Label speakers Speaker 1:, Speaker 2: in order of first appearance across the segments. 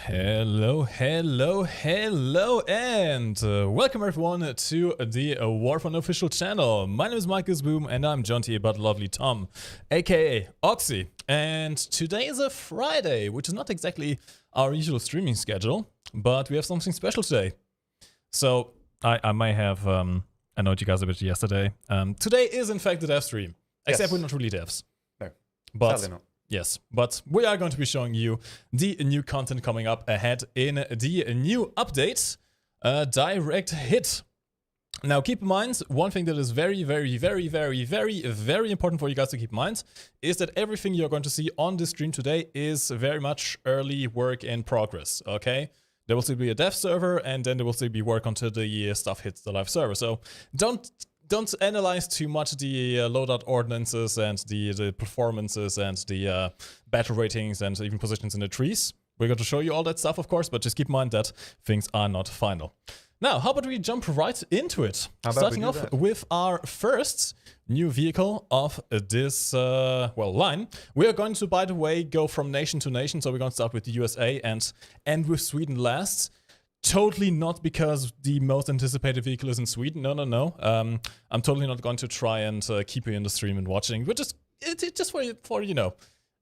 Speaker 1: Hello, and welcome everyone to the Warfront official channel. My name is Marcus Boom, and I'm joined here by the lovely Tom, aka Oxy. And today is a Friday, which is not exactly our usual streaming schedule, but we have something special today. So I may have annoyed you guys a bit yesterday. Today is in fact the dev stream, except we're not really devs.
Speaker 2: No,
Speaker 1: but
Speaker 2: sadly not.
Speaker 1: Yes, but we are going to be showing you the new content coming up ahead in the new update, Direct Hit. Now, keep in mind, one thing that is very important for you guys to keep in mind is that everything you're going to see on this stream today is very much early work in progress, okay? There will still be a dev server, and then there will still be work until the stuff hits the live server. So don't analyze too much the loadout ordinances and the performances and the battle ratings and even positions in the trees. We're going to show you all that stuff, of course, but just keep in mind that things are not final. Now, how about we jump right into it? Starting off with our first new vehicle of this, line. We are going to, by the way, go from nation to nation. So we're going to start with the USA and end with Sweden last. Totally not because the most anticipated vehicle is in Sweden. No. I'm totally not going to try and keep you in the stream and watching. But it's just for you know,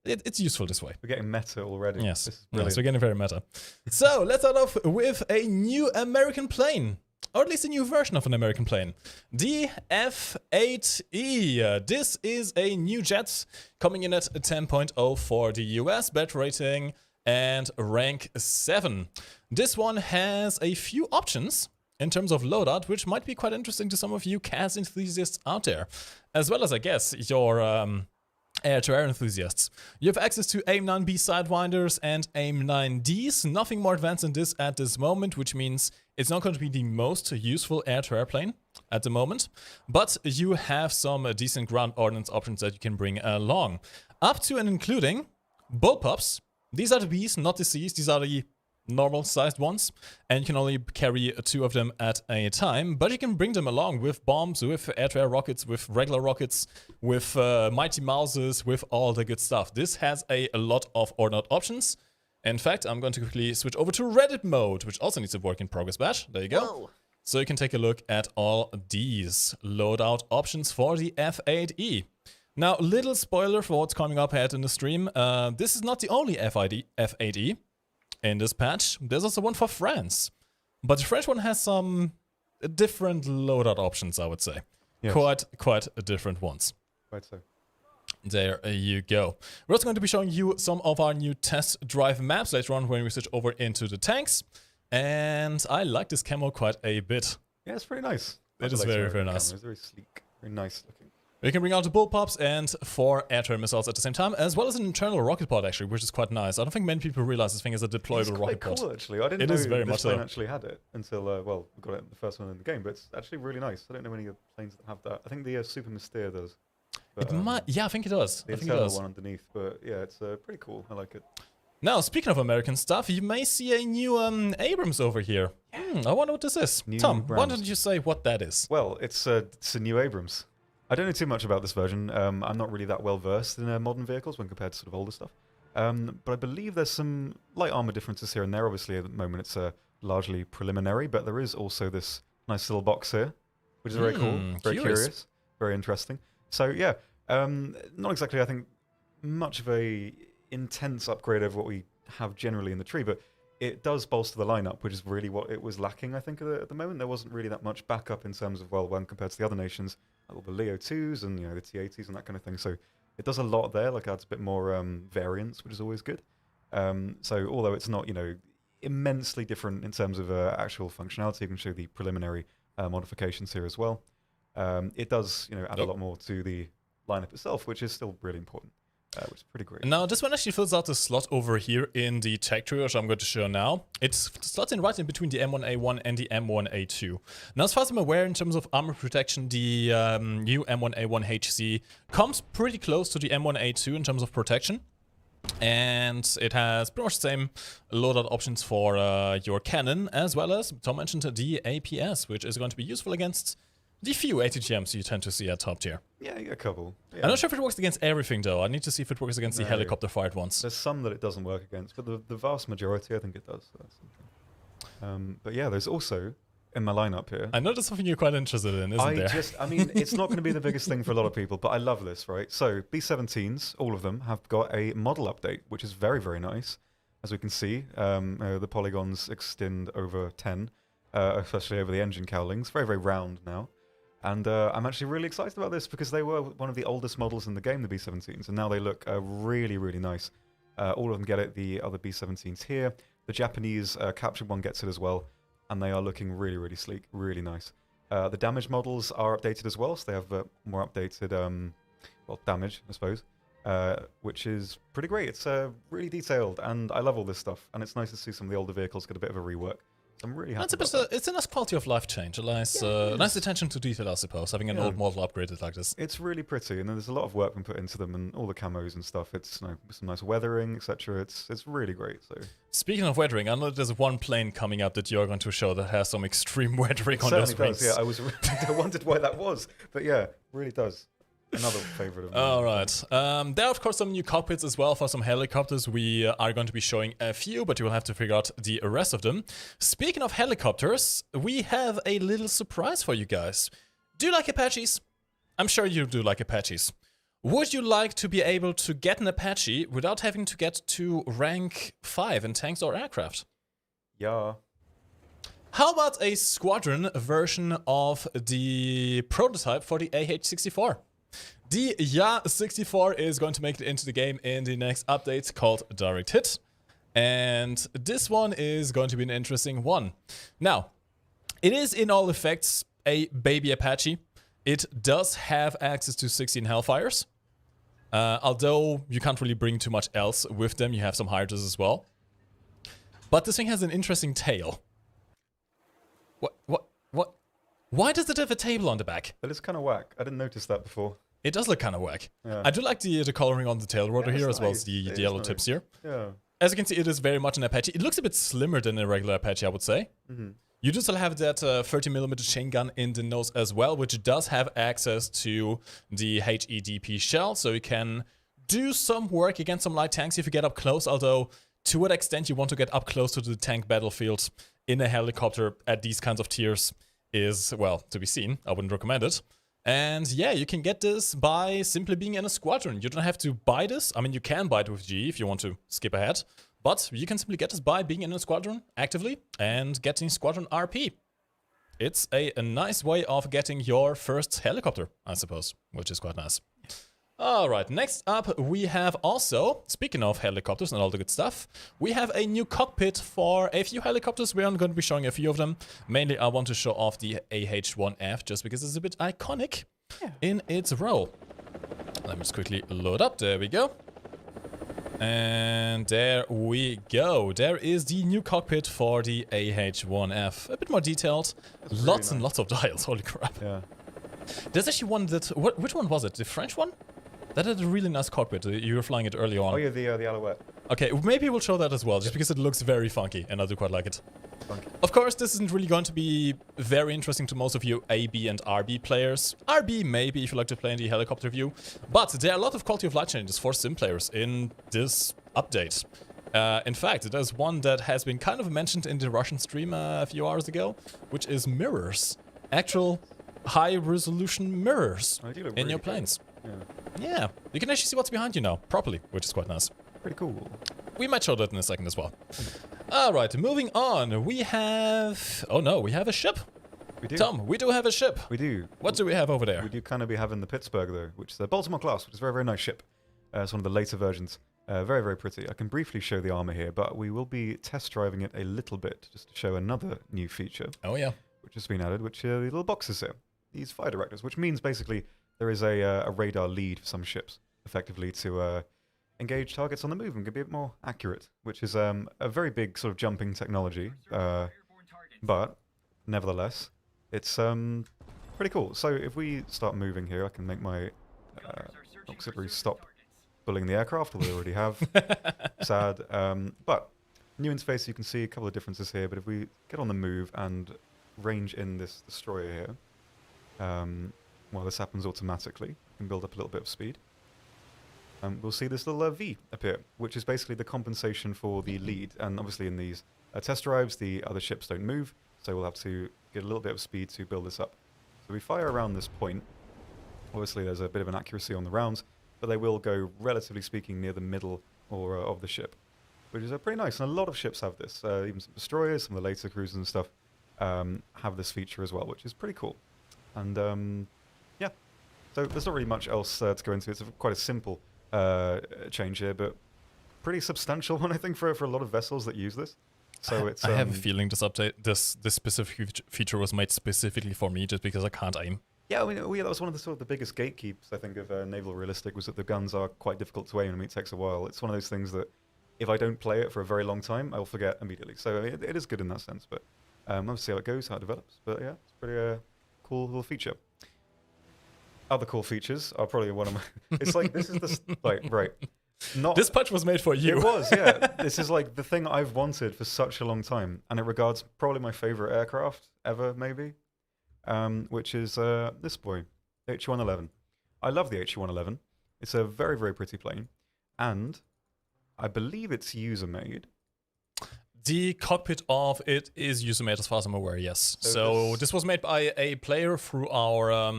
Speaker 1: it's useful this way.
Speaker 2: We're getting meta already.
Speaker 1: Yes, we're getting very meta. So let's start off with a new American plane, or at least a new version of an American plane, the F-8E. This is a new jet coming in at 10.0 for the US, battle rating and rank 7. This one has a few options in terms of loadout, which might be quite interesting to some of you CAS enthusiasts out there, as well as, I guess, your air-to-air enthusiasts. You have access to AIM-9B Sidewinders and AIM-9Ds. Nothing more advanced than this at this moment, which means it's not going to be the most useful air-to-air plane at the moment, but you have some decent ground ordnance options that you can bring along, up to and including bullpups. These are the Bs, not the Cs. These are the normal-sized ones, and you can only carry 2 of them at a time, but you can bring them along with bombs, with air-to-air rockets, with regular rockets, with Mighty Mouses, with all the good stuff. This has a lot of ordnance options. In fact, I'm going to quickly switch over to Reddit mode, which also needs a work in progress badge. There you go. Whoa. So you can take a look at all these loadout options for the F-8E. Now, little spoiler for what's coming up ahead in the stream. This is not the only F-8E in this patch. There's also one for France. But the French one has some different loadout options, I would say. Yes. Quite different ones.
Speaker 2: Quite so.
Speaker 1: There you go. We're also going to be showing you some of our new test drive maps later on when we switch over into the tanks. And I like this camo quite a bit.
Speaker 2: Yeah, it's pretty nice.
Speaker 1: It is very nice.
Speaker 2: It's very sleek, very nice looking.
Speaker 1: We can bring out the bullpups and 4 air-to-air missiles at the same time, as well as an internal rocket pod, actually, which is quite nice. I don't think many people realize this thing is a deployable rocket pod.
Speaker 2: It's quite cool, actually. I didn't know this plane actually had it until, well, we got it the first one in the game, but it's actually really nice. I don't know any of the planes that have that. I think the Super Mystere does. But,
Speaker 1: it might, yeah, I think it does.
Speaker 2: The internal one underneath, but yeah, it's pretty cool. I like it.
Speaker 1: Now, speaking of American stuff, you may see a new Abrams over here. I wonder what this is. Tom, why don't you say what that is?
Speaker 2: Well, it's a new Abrams. I don't know too much about this version. I'm not really that well versed in modern vehicles when compared to sort of older stuff. But I believe there's some light armor differences here and there. Obviously, at the moment, it's largely preliminary, but there is also this nice little box here, which is very cool, very curious, very interesting. So yeah, not exactly, I think, much of a intense upgrade over what we have generally in the tree, but it does bolster the lineup, which is really what it was lacking, I think, at the moment. There wasn't really that much backup in terms of, well, when compared to the other nations, like the Leo 2s and, you know, the T-80s and that kind of thing. So it does a lot there, like adds a bit more variance, which is always good. So although it's not, you know, immensely different in terms of actual functionality, you can show the preliminary modifications here as well. It does, you know, add a lot more to the lineup itself, which is still really important. Which is pretty great. Now,
Speaker 1: this one actually fills out the slot over here in the tech tree, which I'm going to show now. It slots in right in between the M1A1 and the M1A2. Now, as far as I'm aware, in terms of armor protection, the new M1A1 HC comes pretty close to the M1A2 in terms of protection. And it has pretty much the same loadout options for your cannon, as well as, Tom mentioned, the APS, which is going to be useful against the few ATGMs you tend to see at top tier.
Speaker 2: Yeah, you get a couple. Yeah.
Speaker 1: I'm not sure if it works against everything, though. I need to see if it works against the helicopter-fired ones.
Speaker 2: There's some that it doesn't work against, but the vast majority, I think it does. So that's something. But yeah, there's also, in my lineup here...
Speaker 1: I know there's something you're quite interested in, isn't there?
Speaker 2: I mean, it's not going to be the biggest thing for a lot of people, but I love this, right? So, B-17s, all of them, have got a model update, which is very, very nice. As we can see, the polygons extend over 10, especially over the engine cowlings. Very, very round now. And I'm actually really excited about this because they were one of the oldest models in the game, the B-17s, and now they look really, really nice. All of them get it, the other B-17s here. The Japanese captured one gets it as well, and they are looking really, really sleek, really nice. The damage models are updated as well, so they have more updated, well, damage, I suppose, which is pretty great. It's really detailed, and I love all this stuff, and it's nice to see some of the older vehicles get a bit of a rework. I'm really happy about that.
Speaker 1: It's a nice quality of life change, a nice, nice attention to detail, I suppose, having an old model upgraded like this.
Speaker 2: It's really pretty, and there's a lot of work been put into them, and all the camos and stuff. It's some nice weathering, etc. It's really great. So,
Speaker 1: speaking of weathering, I know there's one plane coming up that you're going to show that has some extreme weathering on those wings.
Speaker 2: Yeah, I wondered why that was, but yeah, really does. Another favorite of mine.
Speaker 1: All right. There are, of course, some new cockpits as well for some helicopters. We are going to be showing a few, but you will have to figure out the rest of them. Speaking of helicopters, we have a little surprise for you guys. Do you like Apaches? I'm sure you do like Apaches. Would you like to be able to get an Apache without having to get to rank 5 in tanks or aircraft?
Speaker 2: Yeah.
Speaker 1: How about a squadron version of the prototype for the AH-64? The YA-64 is going to make it into the game in the next update called Direct Hit. And this one is going to be an interesting one. Now, it is in all effects a baby Apache. It does have access to 16 Hellfires. Although you can't really bring too much else with them. You have some Hydra's as well. But this thing has an interesting tail. What? Why does it have a table on the back?
Speaker 2: That is kind of whack. I didn't notice that before.
Speaker 1: It does look kind of whack.
Speaker 2: Yeah.
Speaker 1: I do like the coloring on the tail rotor here, as well as the yellow tips here.
Speaker 2: Yeah.
Speaker 1: As you can see, it is very much an Apache. It looks a bit slimmer than a regular Apache, I would say. You do still have that 30mm chain gun in the nose as well, which does have access to the HEDP shell, so you can do some work against some light tanks if you get up close, although to what extent you want to get up close to the tank battlefield in a helicopter at these kinds of tiers is, well, to be seen. I wouldn't recommend it. And yeah, you can get this by simply being in a squadron. You don't have to buy this. I mean, you can buy it with GE if you want to skip ahead. But you can simply get this by being in a squadron actively and getting squadron RP. It's a nice way of getting your first helicopter, I suppose, which is quite nice. Alright, next up we have also, speaking of helicopters and all the good stuff, we have a new cockpit for a few helicopters. We're going to be showing a few of them. Mainly I want to show off the AH-1F just because it's a bit iconic in its role. Let me just quickly load up. There we go. And there we go. There is the new cockpit for the AH-1F. A bit more detailed. That's lots and lots of dials. Holy crap.
Speaker 2: Yeah.
Speaker 1: There's actually one that... Which one was it? The French one? That had a really nice cockpit. You were flying it early on.
Speaker 2: Oh yeah, the Alouette.
Speaker 1: Okay, maybe we'll show that as well, just because it looks very funky, and I do quite like it.
Speaker 2: Funky.
Speaker 1: Of course, this isn't really going to be very interesting to most of you AB and RB players. RB maybe, if you like to play in the helicopter view. But there are a lot of quality of life changes for sim players in this update. In fact, there's one that has been kind of mentioned in the Russian stream a few hours ago, which is mirrors. Actual high-resolution mirrors in your planes. Yeah, you can actually see what's behind you now, properly, which is quite nice.
Speaker 2: Pretty cool.
Speaker 1: We might show that in a second as well. Alright, moving on. We have... Oh no, we have a ship.
Speaker 2: We do.
Speaker 1: Tom, we do have a ship.
Speaker 2: We do.
Speaker 1: What do we have over there?
Speaker 2: We do kind of be having the Pittsburgh, though, which is the Baltimore class, which is a very, very nice ship. It's one of the later versions. Very, very pretty. I can briefly show the armor here, but we will be test driving it a little bit, just to show another new feature.
Speaker 1: Oh yeah.
Speaker 2: Which has been added, which are the little boxes here. These fire directors, which means basically there is a radar lead for some ships, effectively to engage targets on the move and can be a bit more accurate, which is a very big sort of jumping technology. But nevertheless, it's pretty cool. So if we start moving here, I can make my auxiliary stop bullying the aircraft, although they already have. Sad. But new interface, you can see a couple of differences here. But if we get on the move and range in this destroyer here, While this happens automatically, you can build up a little bit of speed. We'll see this little V appear, which is basically the compensation for the lead. And obviously in these test drives, the other ships don't move, so we'll have to get a little bit of speed to build this up. So we fire around this point. Obviously there's a bit of an accuracy on the rounds, but they will go, relatively speaking, near the middle or of the ship, which is pretty nice. And a lot of ships have this. Even some destroyers, some of the later cruisers and stuff have this feature as well, which is pretty cool. And yeah, so there's not really much else to go into. It's quite a simple change here, but pretty substantial one, I think, for a lot of vessels that use this. So it's.
Speaker 1: I have a feeling this update, this specific feature was made specifically for me, just because I can't aim.
Speaker 2: Yeah, I mean, that was one of the sort of the biggest gatekeepers, I think, of naval realistic, was that the guns are quite difficult to aim. I mean, it takes a while. It's one of those things that if I don't play it for a very long time, I'll forget immediately. So I mean, it is good in that sense, but we'll see how it goes, how it develops. But yeah, it's pretty cool little feature. Other cool features are probably one of my. It's like this is the right. Not
Speaker 1: this patch was made for you.
Speaker 2: It was, yeah. This is like the thing I've wanted for such a long time, and it regards probably my favorite aircraft ever, maybe, which is this boy, H111. I love the H111. It's a very, very pretty plane, and I believe it's user-made.
Speaker 1: The cockpit of it is user-made, as far as I'm aware, yes. So this was made by a player through our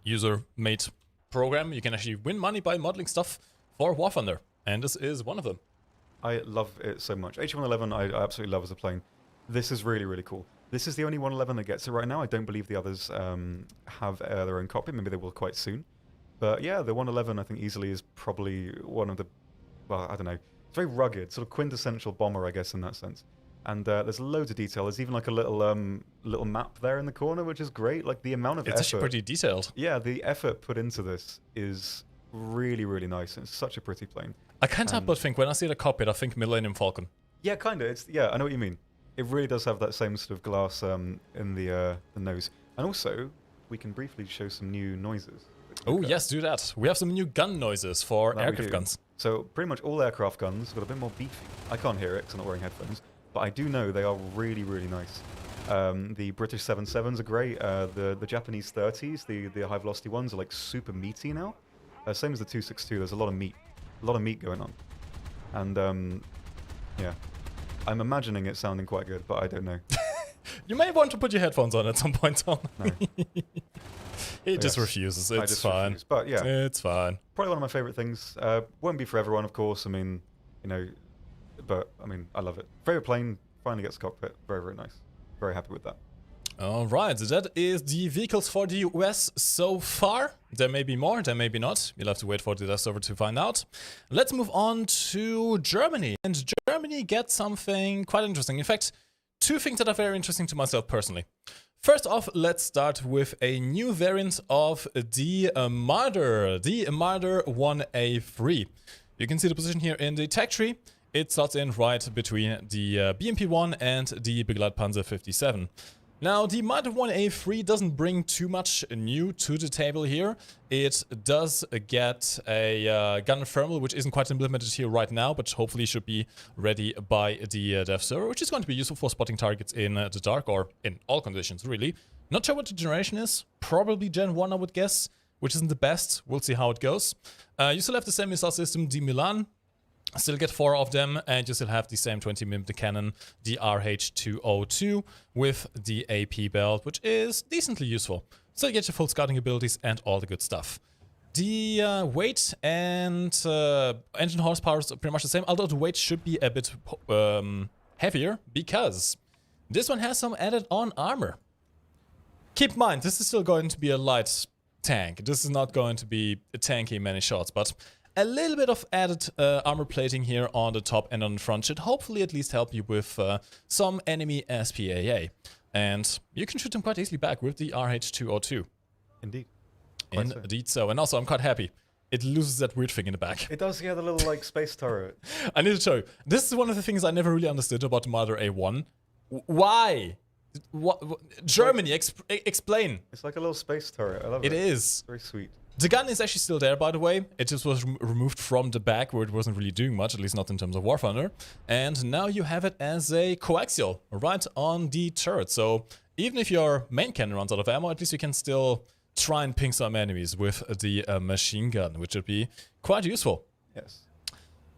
Speaker 1: user-made program. You can actually win money by modeling stuff for War Thunder, and this is one of them.
Speaker 2: I love it so much. H111 I absolutely love as a plane. This is really, really cool. This is the only 111 that gets it right now. I don't believe the others have their own cockpit. Maybe they will quite soon. But yeah, the 111 I think easily is probably one of the, well, I don't know. It's very rugged, sort of quintessential bomber, I guess, in that sense. And there's loads of detail. There's even like a little map there in the corner, which is great. Like the amount of effort.
Speaker 1: It's actually pretty detailed.
Speaker 2: Yeah, the effort put into this is really, really nice. It's such a pretty plane.
Speaker 1: I can't help but think, when I see the cockpit, I think Millennium Falcon.
Speaker 2: Yeah, kind of. Yeah, I know what you mean. It really does have that same sort of glass in the nose. And also, we can briefly show some new noises.
Speaker 1: Oh, yes, do that. We have some new gun noises for aircraft guns.
Speaker 2: So pretty much all aircraft guns got a bit more beefy. I can't hear it because I'm not wearing headphones, but I do know they are really, really nice. The British 7.7s are great. The Japanese 30s, the high velocity ones, are like super meaty now. Same as the 262. There's a lot of meat going on, and yeah, I'm imagining it sounding quite good, but I don't know.
Speaker 1: You may want to put your headphones on at some point, Tom.
Speaker 2: No.
Speaker 1: He just refuses. It's fine.
Speaker 2: Refuse. But yeah,
Speaker 1: it's fine.
Speaker 2: Probably one of my favorite things. Won't be for everyone, of course. I mean, you know, but I mean, I love it. Favorite plane finally gets a cockpit. Very, very nice. Very happy with that.
Speaker 1: All right, that is the vehicles for the US so far. There may be more, there may be not. You'll have to wait for the test server to find out. Let's move on to Germany. And Germany gets something quite interesting. In fact, two things that are very interesting to myself personally. First off, let's start with a new variant of the Marder, the Marder 1A3. You can see the position here in the tech tree. It slots in right between the BMP-1 and the Begleitpanzer 57. Now, the Marder 1A3 doesn't bring too much new to the table here. It does get a gun thermal, which isn't quite implemented here right now, but hopefully should be ready by the dev server, which is going to be useful for spotting targets in the dark, or in all conditions, really. Not sure what the generation is. Probably Gen 1, I would guess, which isn't the best. We'll see how it goes. You still have the same missile system, the Milan. Still get 4 of them, and you still have the same 20mm cannon, the RH202, with the AP belt, which is decently useful. So you get your full scouting abilities and all the good stuff. The weight and engine horsepower is pretty much the same, although the weight should be a bit heavier, because this one has some added on armor. Keep in mind, this is still going to be a light tank. This is not going to be a tanky in many shots, but a little bit of added armor plating here on the top and on the front should hopefully at least help you with some enemy SPAA. And you can shoot them quite easily back with the RH202.
Speaker 2: Indeed.
Speaker 1: Indeed so. And also, I'm quite happy. It loses that weird thing in the back.
Speaker 2: It does, yeah, the little, like, space turret.
Speaker 1: I need to show you. This is one of the things I never really understood about the Marder A1. Why? What? Germany, explain.
Speaker 2: It's like a little space turret. I love it.
Speaker 1: It is.
Speaker 2: Very sweet.
Speaker 1: The gun is actually still there, by the way. It just was removed from the back, where it wasn't really doing much, at least not in terms of War Thunder. And now you have it as a coaxial right on the turret. So even if your main cannon runs out of ammo, at least you can still try and ping some enemies with the machine gun, which would be quite useful.
Speaker 2: Yes.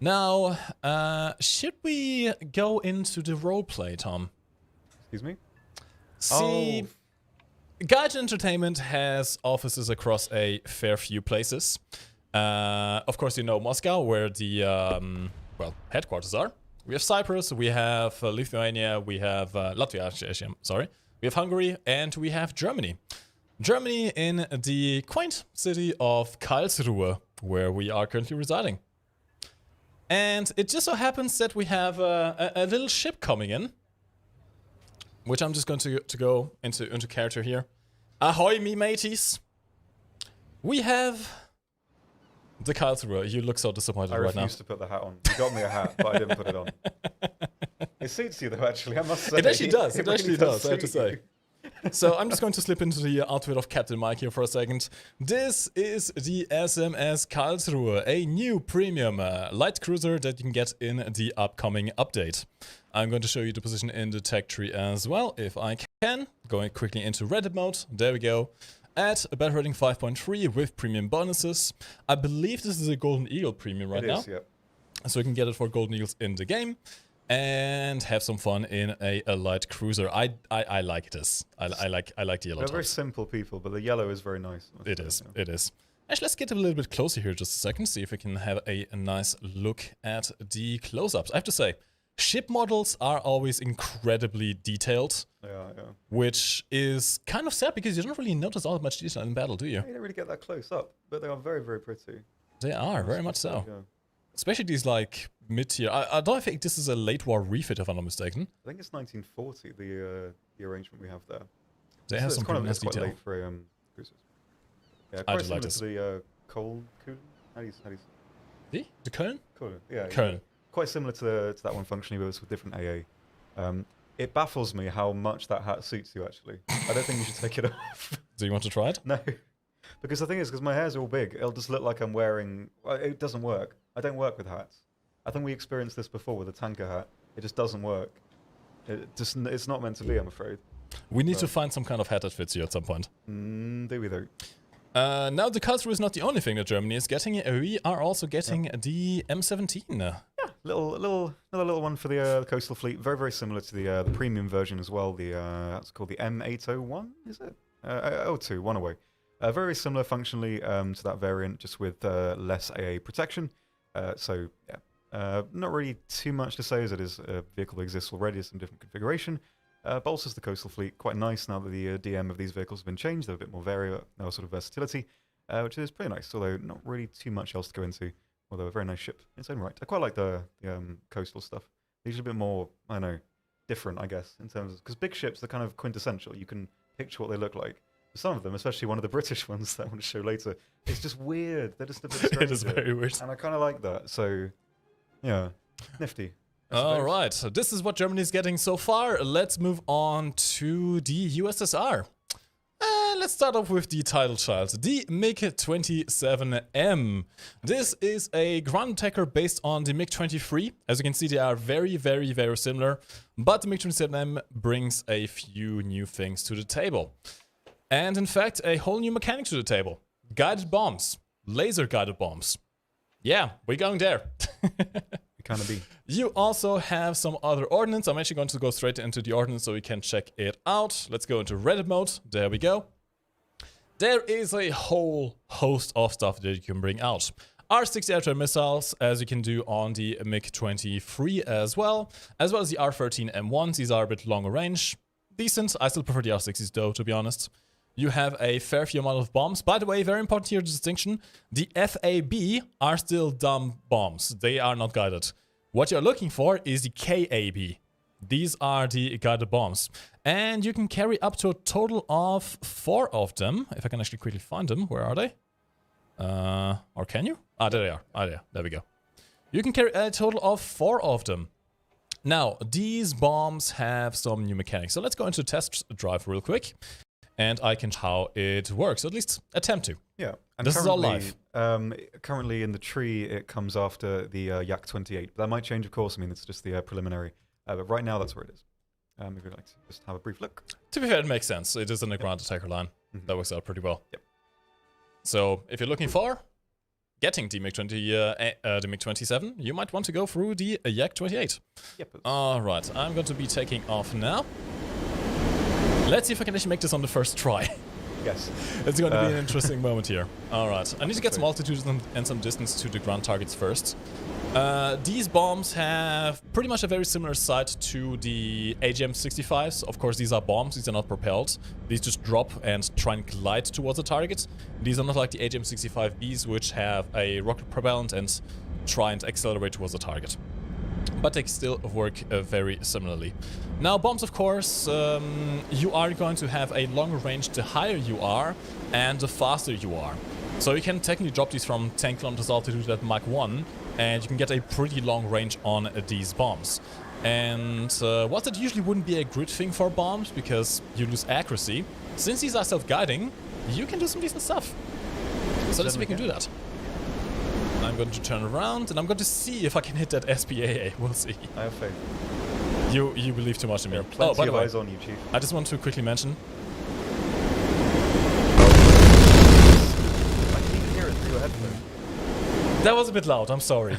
Speaker 1: Now, should we go into the roleplay, Tom?
Speaker 2: Excuse me?
Speaker 1: See, Gaijin Entertainment has offices across a fair few places. Of course, you know Moscow, where the headquarters are. We have Cyprus, we have Lithuania, we have Latvia, actually, sorry. We have Hungary, and we have Germany. Germany in the quaint city of Karlsruhe, where we are currently residing. And it just so happens that we have a little ship coming in, which I'm just going to go into character here. Ahoy, me mateys! We have the Karlsruhe. You look so disappointed right now.
Speaker 2: I refuse to put the hat on. You got me a hat, but I didn't put it on. It suits you though, actually, I must say.
Speaker 1: It actually does. It
Speaker 2: really
Speaker 1: actually does, I have to
Speaker 2: suit you.
Speaker 1: say. So I'm just going to slip into the outfit of Captain Mike here for a second. This is the SMS Karlsruhe, a new premium light cruiser that you can get in the upcoming update. I'm going to show you the position in the tech tree as well, if I can. Going quickly into Reddit mode. There we go. At a battle rating 5.3 with premium bonuses. I believe this is a Golden Eagle premium right now.
Speaker 2: Yep.
Speaker 1: So you can get it for Golden Eagles in the game. And have some fun in a light cruiser. I like this. I like the yellow.
Speaker 2: They're very
Speaker 1: tops.
Speaker 2: simple people, but the yellow is very nice.
Speaker 1: It is. It is. Actually, let's get a little bit closer here just a second. See if we can have a nice look at the close-ups. I have to say, ship models are always incredibly detailed.
Speaker 2: Yeah.
Speaker 1: Which is kind of sad because you don't really notice all that much detail in battle, do you?
Speaker 2: You don't really get that close up, but they are very, very pretty.
Speaker 1: They are, very much so.
Speaker 2: Yeah.
Speaker 1: Especially these like mid-tier. I don't think this is a late war refit if I'm not mistaken.
Speaker 2: I think it's 1940, the arrangement we have there.
Speaker 1: They have some pretty nice
Speaker 2: quite
Speaker 1: detail.
Speaker 2: late for cruisers. Yeah,
Speaker 1: I
Speaker 2: quite
Speaker 1: do
Speaker 2: similar
Speaker 1: like this.
Speaker 2: to the Cole. How do you
Speaker 1: The Köln?
Speaker 2: Cole? Yeah.
Speaker 1: Köln.
Speaker 2: Quite similar to that one functionally, but it's with different AA. It baffles me how much that hat suits you. Actually, I don't think you should take it off.
Speaker 1: Do you want to try it?
Speaker 2: No, because the thing is, because my hair's all big, it'll just look like I'm wearing. Well, it doesn't work. I don't work with hats. I think we experienced this before with a tanker hat. It just doesn't work. It's not meant to be, I'm afraid.
Speaker 1: We need to find some kind of hat that fits you at some point.
Speaker 2: Do we though?
Speaker 1: Now the Karlsruhe is not the only thing that Germany is getting. We are also getting the M17.
Speaker 2: Yeah, another little one for the coastal fleet. Very, very similar to the premium version as well. That's called the M801, is it? 02, one away. Very similar functionally to that variant, just with less AA protection. So yeah, not really too much to say, as it is a vehicle that exists already, some different configuration. Bolsters the coastal fleet quite nice now that the DM of these vehicles have been changed. They're a bit more sort of versatility, which is pretty nice. Although not really too much else to go into. Although a very nice ship in its own right. I quite like the coastal stuff. These are a bit more, I don't know, different, I guess, in terms of, because big ships are kind of quintessential. You can picture what they look like. Some of them, especially one of the British ones that I want to show later, it's just weird. They're just a bit strange.
Speaker 1: It is very weird.
Speaker 2: And I kind of like that. So, yeah, nifty.
Speaker 1: All right, so this is what Germany is getting so far. Let's move on to the USSR. Let's start off with the title child, the MiG-27M. This is a ground attacker based on the MiG-23. As you can see, they are very, very, very similar. But the MiG-27M brings a few new things to the table. And in fact, a whole new mechanic to the table. Guided bombs. Laser guided bombs. Yeah, we're going there.
Speaker 2: Kind of be.
Speaker 1: You also have some other ordnance. I'm actually going to go straight into the ordnance so we can check it out. Let's go into Reddit mode. There we go. There is a whole host of stuff that you can bring out. R-60 air-to-air missiles, as you can do on the MiG-23 as well as the R-13 M1s. These are a bit longer range. Decent. I still prefer the R-60s though, to be honest. You have a fair few amount of bombs. By the way, very important here, distinction. The FAB are still dumb bombs. They are not guided. What you're looking for is the KAB. These are the guided bombs. And you can carry up to a total of 4 of them. If I can actually quickly find them. Where are they? Or can you? Ah, there they are. Ah, yeah, there we go. You can carry a total of 4 of them. Now, these bombs have some new mechanics. So let's go into test drive real quick. And I can show how it works, or at least attempt to.
Speaker 2: Yeah. And
Speaker 1: this is all live.
Speaker 2: Currently in the tree, it comes after the Yak-28. That might change, of course. I mean, it's just the preliminary. But right now, that's where it is. If you'd like to just have a brief look.
Speaker 1: To be fair, it makes sense. It is in the ground attacker line. That works out pretty well.
Speaker 2: Yep.
Speaker 1: So if you're looking for getting the MiG-27, you might want to go through the Yak-28.
Speaker 2: Yep.
Speaker 1: All right, I'm going to be taking off now. Let's see if I can actually make this on the first try.
Speaker 2: Yes.
Speaker 1: It's going to be an interesting moment here. All right, I need to get some altitude and some distance to the ground targets first. These bombs have pretty much a very similar sight to the AGM-65s. Of course, these are bombs. These are not propelled. These just drop and try and glide towards the target. These are not like the AGM-65Bs, which have a rocket propellant and try and accelerate towards the target. But they still work very similarly. Now, bombs, of course, you are going to have a longer range the higher you are and the faster you are. So you can technically drop these from 10 kilometers altitude at Mach 1, and you can get a pretty long range on these bombs. And whilst it usually wouldn't be a good thing for bombs because you lose accuracy, since these are self-guiding, you can do some decent stuff. So let's see if we can do that. I'm going to turn around and I'm going to see if I can hit that SPAA. We'll see.
Speaker 2: I have faith.
Speaker 1: You believe too much in me.
Speaker 2: There are plenty
Speaker 1: by the
Speaker 2: of
Speaker 1: way,
Speaker 2: eyes on you, Chief.
Speaker 1: I just want to quickly mention.
Speaker 2: I can even hear it through your headphones.
Speaker 1: That was a bit loud, I'm sorry.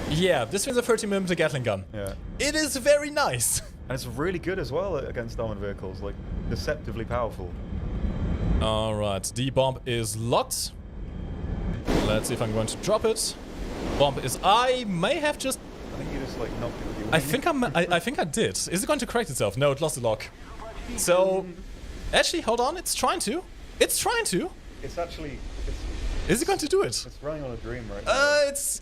Speaker 1: Yeah, this is a 30mm Gatling gun.
Speaker 2: Yeah.
Speaker 1: It is very nice.
Speaker 2: And it's really good as well against armored vehicles, like deceptively powerful.
Speaker 1: Alright, the bomb is locked. Let's see if I'm going to drop it. Bomb is... I may have just...
Speaker 2: I think you just like knocked it with your
Speaker 1: I think I did. Is it going to correct itself? No, it lost the lock. So... Actually, hold on. It's trying to. It's trying to.
Speaker 2: It's actually...
Speaker 1: Is it going to do it?
Speaker 2: It's running on a dream right now.
Speaker 1: It's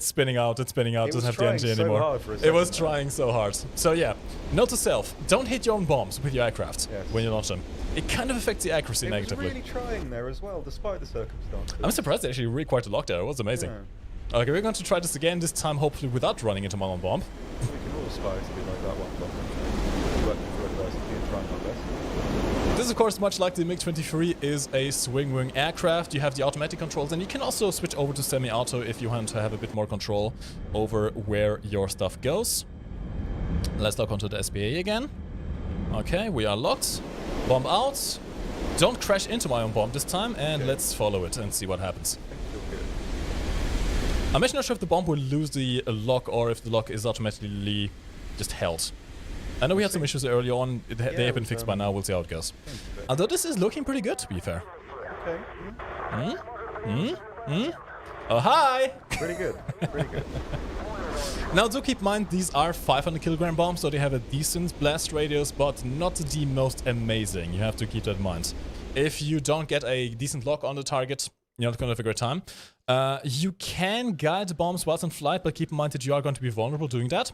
Speaker 1: spinning out. It's spinning out.
Speaker 2: It
Speaker 1: Doesn't
Speaker 2: was
Speaker 1: have the engine
Speaker 2: trying so
Speaker 1: anymore.
Speaker 2: hard for a
Speaker 1: It
Speaker 2: second
Speaker 1: was
Speaker 2: there.
Speaker 1: trying so hard. So yeah, note to self: don't hit your own bombs with your aircraft
Speaker 2: Yes.
Speaker 1: when you launch them. It kind of affects the accuracy
Speaker 2: It
Speaker 1: negatively.
Speaker 2: was really trying there as well, despite the circumstances.
Speaker 1: I'm surprised they actually required the lock there. It was amazing.
Speaker 2: Yeah.
Speaker 1: Okay, we're going to try this again. This time, hopefully, without running into my own bomb.
Speaker 2: We can all aspire to be like that one, but working through adversity and trying our best.
Speaker 1: This, of course, much like the MiG-23, is a swing-wing aircraft. You have the automatic controls, and you can also switch over to semi-auto if you want to have a bit more control over where your stuff goes. Let's lock onto the SPA again. Okay, we are locked. Bomb out. Don't crash into my own bomb this time, and let's follow it and see what happens. I'm actually not sure if the bomb will lose the lock or if the lock is automatically just held. I know we had some issues early on. They have been fixed by now. We'll see how it goes. Although this is looking pretty good, to be fair.
Speaker 2: Okay.
Speaker 1: Oh, hi!
Speaker 2: Pretty good. Pretty good.
Speaker 1: Now, do keep in mind, these are 500 kilogram bombs, so they have a decent blast radius, but not the most amazing. You have to keep that in mind. If you don't get a decent lock on the target, you're not going to have a great time. You can guide the bombs whilst in flight, but keep in mind that you are going to be vulnerable doing that.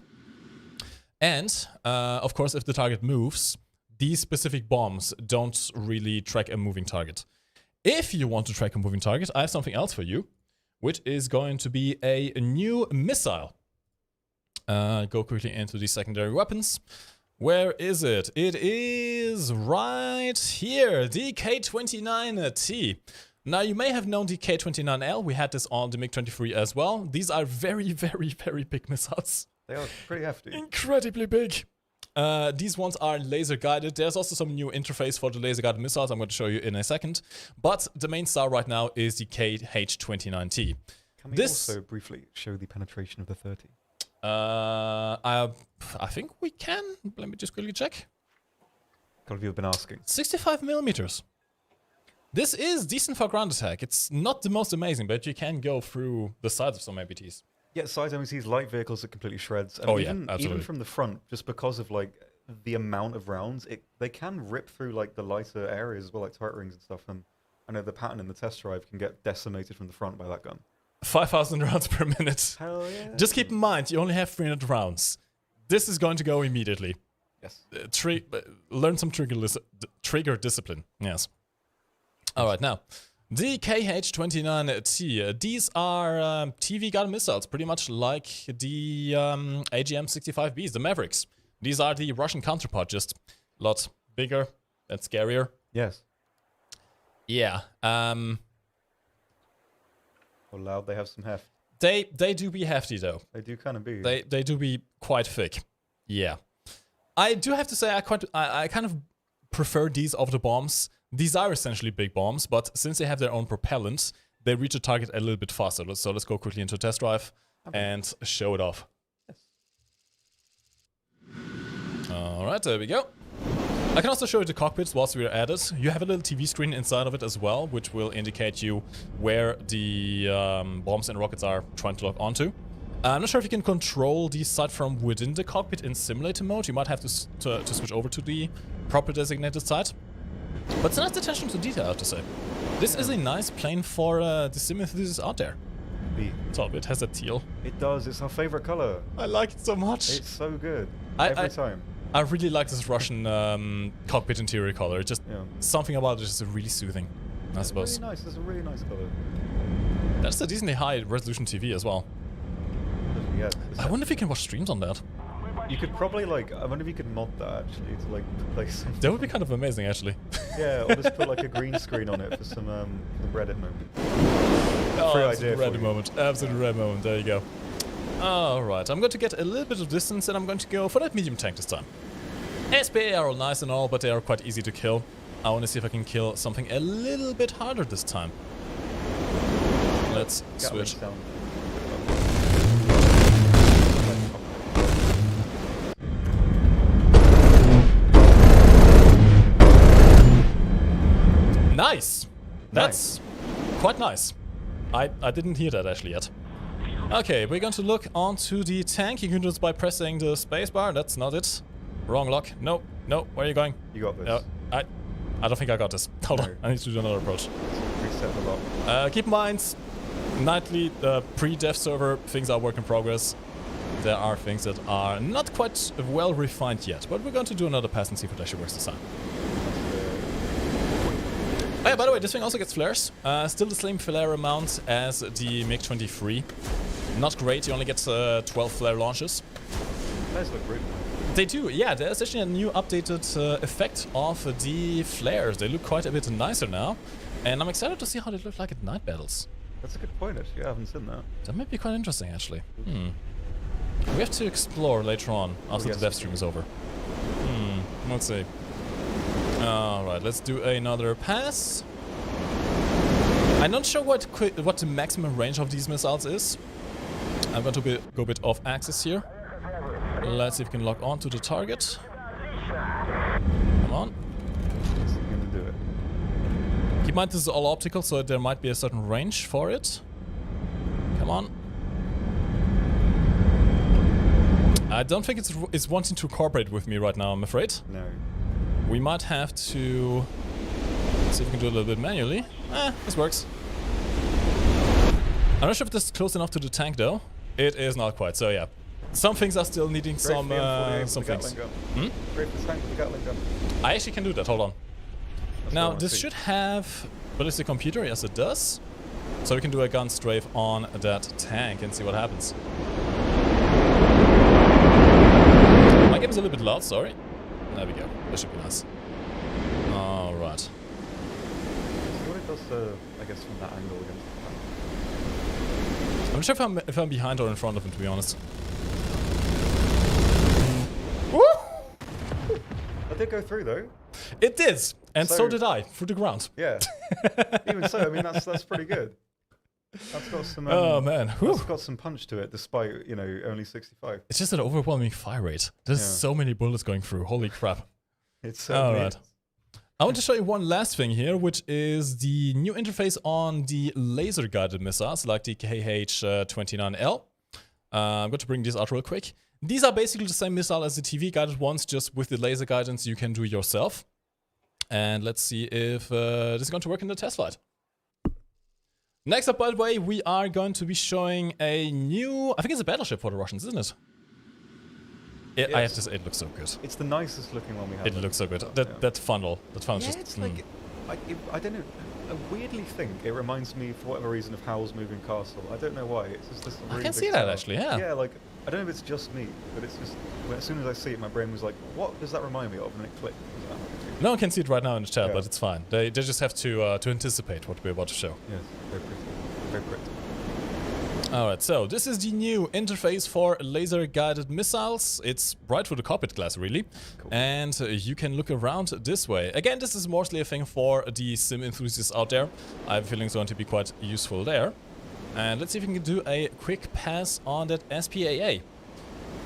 Speaker 1: And, of course, if the target moves, these specific bombs don't really track a moving target. If you want to track a moving target, I have something else for you, which is going to be a new missile. Go quickly into the secondary weapons. Where is it? It is right here, the K-29T. Now, you may have known the K-29L. We had this on the MiG-23 as well. These are very, very, very big missiles.
Speaker 2: They are pretty hefty.
Speaker 1: Incredibly big. These ones are laser guided. There's also some new interface for the laser guided missiles I'm going to show you in a second. But the main star right now is the KH-29T.
Speaker 2: Can we also briefly show the penetration of the 30?
Speaker 1: I think we can. Let me just quickly check.
Speaker 2: A lot of you have been asking.
Speaker 1: 65 millimeters. This is decent for ground attack. It's not the most amazing, but you can go through the sides of some ABTs.
Speaker 2: Yeah, side MCs, light vehicles, it completely shreds. And even from the front, just because of like the amount of rounds, they can rip through like the lighter areas as well, like turret rings and stuff. And I know the pattern in the test drive can get decimated from the front by that gun. 5,000
Speaker 1: rounds per minute.
Speaker 2: Hell yeah.
Speaker 1: Just keep in mind, you only have 300 rounds. This is going to go immediately.
Speaker 2: Yes.
Speaker 1: Learn some trigger discipline. Yes. All right, now. The KH-29T, these are TV guided missiles, pretty much like the AGM-65Bs, the Mavericks. These are the Russian counterpart, just a lot bigger and scarier.
Speaker 2: Yes.
Speaker 1: Yeah.
Speaker 2: How loud, they have some heft.
Speaker 1: They do be hefty, though.
Speaker 2: They do kind of be.
Speaker 1: They do be quite thick. Yeah. I do have to say I kind of prefer these over the bombs. These are essentially big bombs, but since they have their own propellant, they reach a target a little bit faster. So let's go quickly into test drive and show it off.
Speaker 2: Yes.
Speaker 1: Alright, there we go. I can also show you the cockpits whilst we're at it. You have a little TV screen inside of it as well, which will indicate you where the bombs and rockets are trying to lock onto. I'm not sure if you can control the site from within the cockpit in simulator mode. You might have to switch over to the proper designated site. But it's a nice attention to detail, I have to say. This is a nice plane for the sim enthusiasts out there. So it has a teal.
Speaker 2: It does. It's our favorite color.
Speaker 1: I like it so much.
Speaker 2: It's so good. Every time.
Speaker 1: I really like this Russian cockpit interior color. It's just something about it is really soothing, I suppose.
Speaker 2: It's really nice. It's a really nice color.
Speaker 1: That's a decently high resolution TV as well.
Speaker 2: Yeah.
Speaker 1: I wonder if you can watch streams on that.
Speaker 2: You could probably I wonder if you could mod that actually to play something.
Speaker 1: That would be kind of amazing actually.
Speaker 2: Yeah, or just put like a green screen on it for some Reddit moment.
Speaker 1: Oh,
Speaker 2: Free
Speaker 1: absolute
Speaker 2: idea
Speaker 1: Reddit moment. Absolute Reddit moment. There you go. Alright, I'm going to get a little bit of distance and I'm going to go for that medium tank this time. SPA are all nice and all, but they are quite easy to kill. I want to see if I can kill something a little bit harder this time. Let's switch. Nice! That's quite nice. I didn't hear that actually yet. Okay, we're going to look onto the tank. You can do this by pressing the spacebar. That's not it. Wrong lock. No, no. Where are you going?
Speaker 2: You got this.
Speaker 1: I don't think I got this. Hold on. I need to do another approach.
Speaker 2: Reset the lock.
Speaker 1: Keep in mind, nightly pre-dev server things are work in progress. There are things that are not quite well refined yet, but we're going to do another pass and see if it actually works this time. Oh yeah, by the way, this thing also gets flares. Still the same flare amount as the MiG-23. Not great, you only get 12 flare launches.
Speaker 2: Flares look really nice.
Speaker 1: They do, yeah. There's actually a new updated effect of the flares. They look quite a bit nicer now. And I'm excited to see how they look like at night battles.
Speaker 2: That's a good point, actually. I haven't seen that.
Speaker 1: That might be quite interesting, actually. We have to explore later on, after the dev stream is over. Let's see. Alright, let's do another pass. I'm not sure what the maximum range of these missiles is. I'm going to go a bit off axis here. Let's see if we can lock on to the target. Come on.
Speaker 2: Yes, you're gonna do it.
Speaker 1: Keep in mind this is all optical, so there might be a certain range for it. Come on. I don't think it's wanting to cooperate with me right now, I'm afraid.
Speaker 2: No.
Speaker 1: We might have to see if we can do a little bit manually. This works. I'm not sure if this is close enough to the tank though. It is not quite, so yeah. Some things are still needing some things.
Speaker 2: Great for tank, the Gatling gun.
Speaker 1: I actually can do that, hold on.
Speaker 2: That's
Speaker 1: Now, this should have ballistic computer, yes it does. So we can do a gun strafe on that tank and see what happens. My game is a little bit loud, sorry. There we go. That should be nice. Alright.
Speaker 2: See what it does, I guess, from that angle against the tank.
Speaker 1: I'm not sure if I'm behind or in front of him, to be honest.
Speaker 2: Woo! That did go through, though.
Speaker 1: It did! And so did I, through the ground.
Speaker 2: Yeah. Even so, I mean, that's pretty good. That's got some.
Speaker 1: Oh man,
Speaker 2: that's got some punch to it, despite only 65.
Speaker 1: It's just an overwhelming fire rate. There's so many bullets going through. Holy crap!
Speaker 2: It's
Speaker 1: all right. I want to show you one last thing here, which is the new interface on the laser-guided missiles, like the KH-29L. I'm going to bring these out real quick. These are basically the same missile as the TV-guided ones, just with the laser guidance you can do yourself. And let's see if this is going to work in the test flight. Next up, by the way, we are going to be showing a new... I think it's a battleship for the Russians, isn't it? Yes. I have to say, it looks so good.
Speaker 2: It's the nicest looking one we have.
Speaker 1: It looks so good. That funnel. That funnel's just...
Speaker 2: It's like... I don't know. I weirdly think it reminds me, for whatever reason, of Howl's Moving Castle. I don't know why. It's just this really
Speaker 1: I can see that, actually, yeah.
Speaker 2: Yeah, like... I don't know if it's just me, but it's just... as soon as I see it, my brain was like, what does that remind me of? And it clicked.
Speaker 1: No one can see it right now in the chat, but it's fine. They just have to anticipate what we're about to show.
Speaker 2: Yes, very pretty. Very pretty.
Speaker 1: Alright, so this is the new interface for laser-guided missiles. It's right through the cockpit glass, really.
Speaker 2: Cool.
Speaker 1: And you can look around this way. Again, this is mostly a thing for the sim enthusiasts out there. I have a feeling it's going to be quite useful there. And let's see if we can do a quick pass on that SPAA.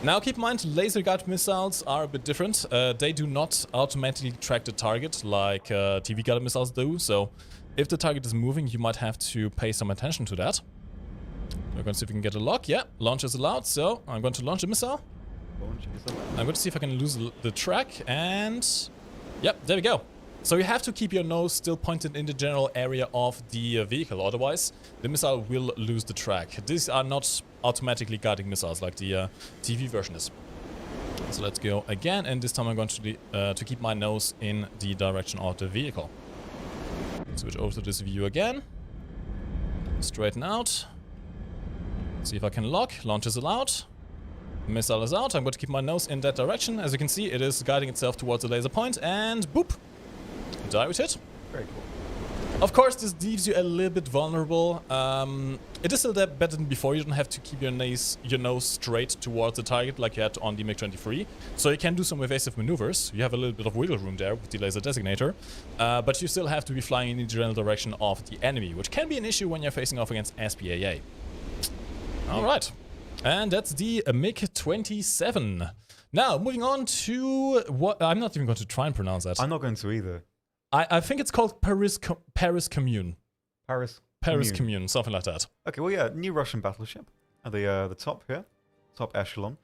Speaker 1: Now keep in mind, laser-guided missiles are a bit different. They do not automatically track the target like TV-guided missiles do. So if the target is moving, you might have to pay some attention to that. We're going to see if we can get a lock. Yeah, launch is allowed, so I'm going to launch a missile. I'm going to see if I can lose the track, and... Yep, there we go. So you have to keep your nose still pointed in the general area of the vehicle, otherwise the missile will lose the track. These are not automatically guiding missiles like the TV version is. So let's go again, and this time I'm going to keep my nose in the direction of the vehicle. Switch over to this view again. Straighten out. See if I can lock. Launch is allowed. Missile is out. I'm going to keep my nose in that direction. As you can see, it is guiding itself towards the laser point, and boop! Direct hit.
Speaker 2: Very cool.
Speaker 1: Of course, this leaves you a little bit vulnerable. It is still better than before. You don't have to keep your nose straight towards the target like you had on the MiG-23. So you can do some evasive maneuvers. You have a little bit of wiggle room there with the laser designator. But you still have to be flying in the general direction of the enemy, which can be an issue when you're facing off against SPAA. Alright, and that's the MiG-27. Now, moving on to what... I'm not even going to try and pronounce that.
Speaker 2: I'm not going to either.
Speaker 1: I think it's called Paris Commune.
Speaker 2: Paris
Speaker 1: Commune, something like that.
Speaker 2: Okay, well, yeah, new Russian battleship at the top here, top echelon.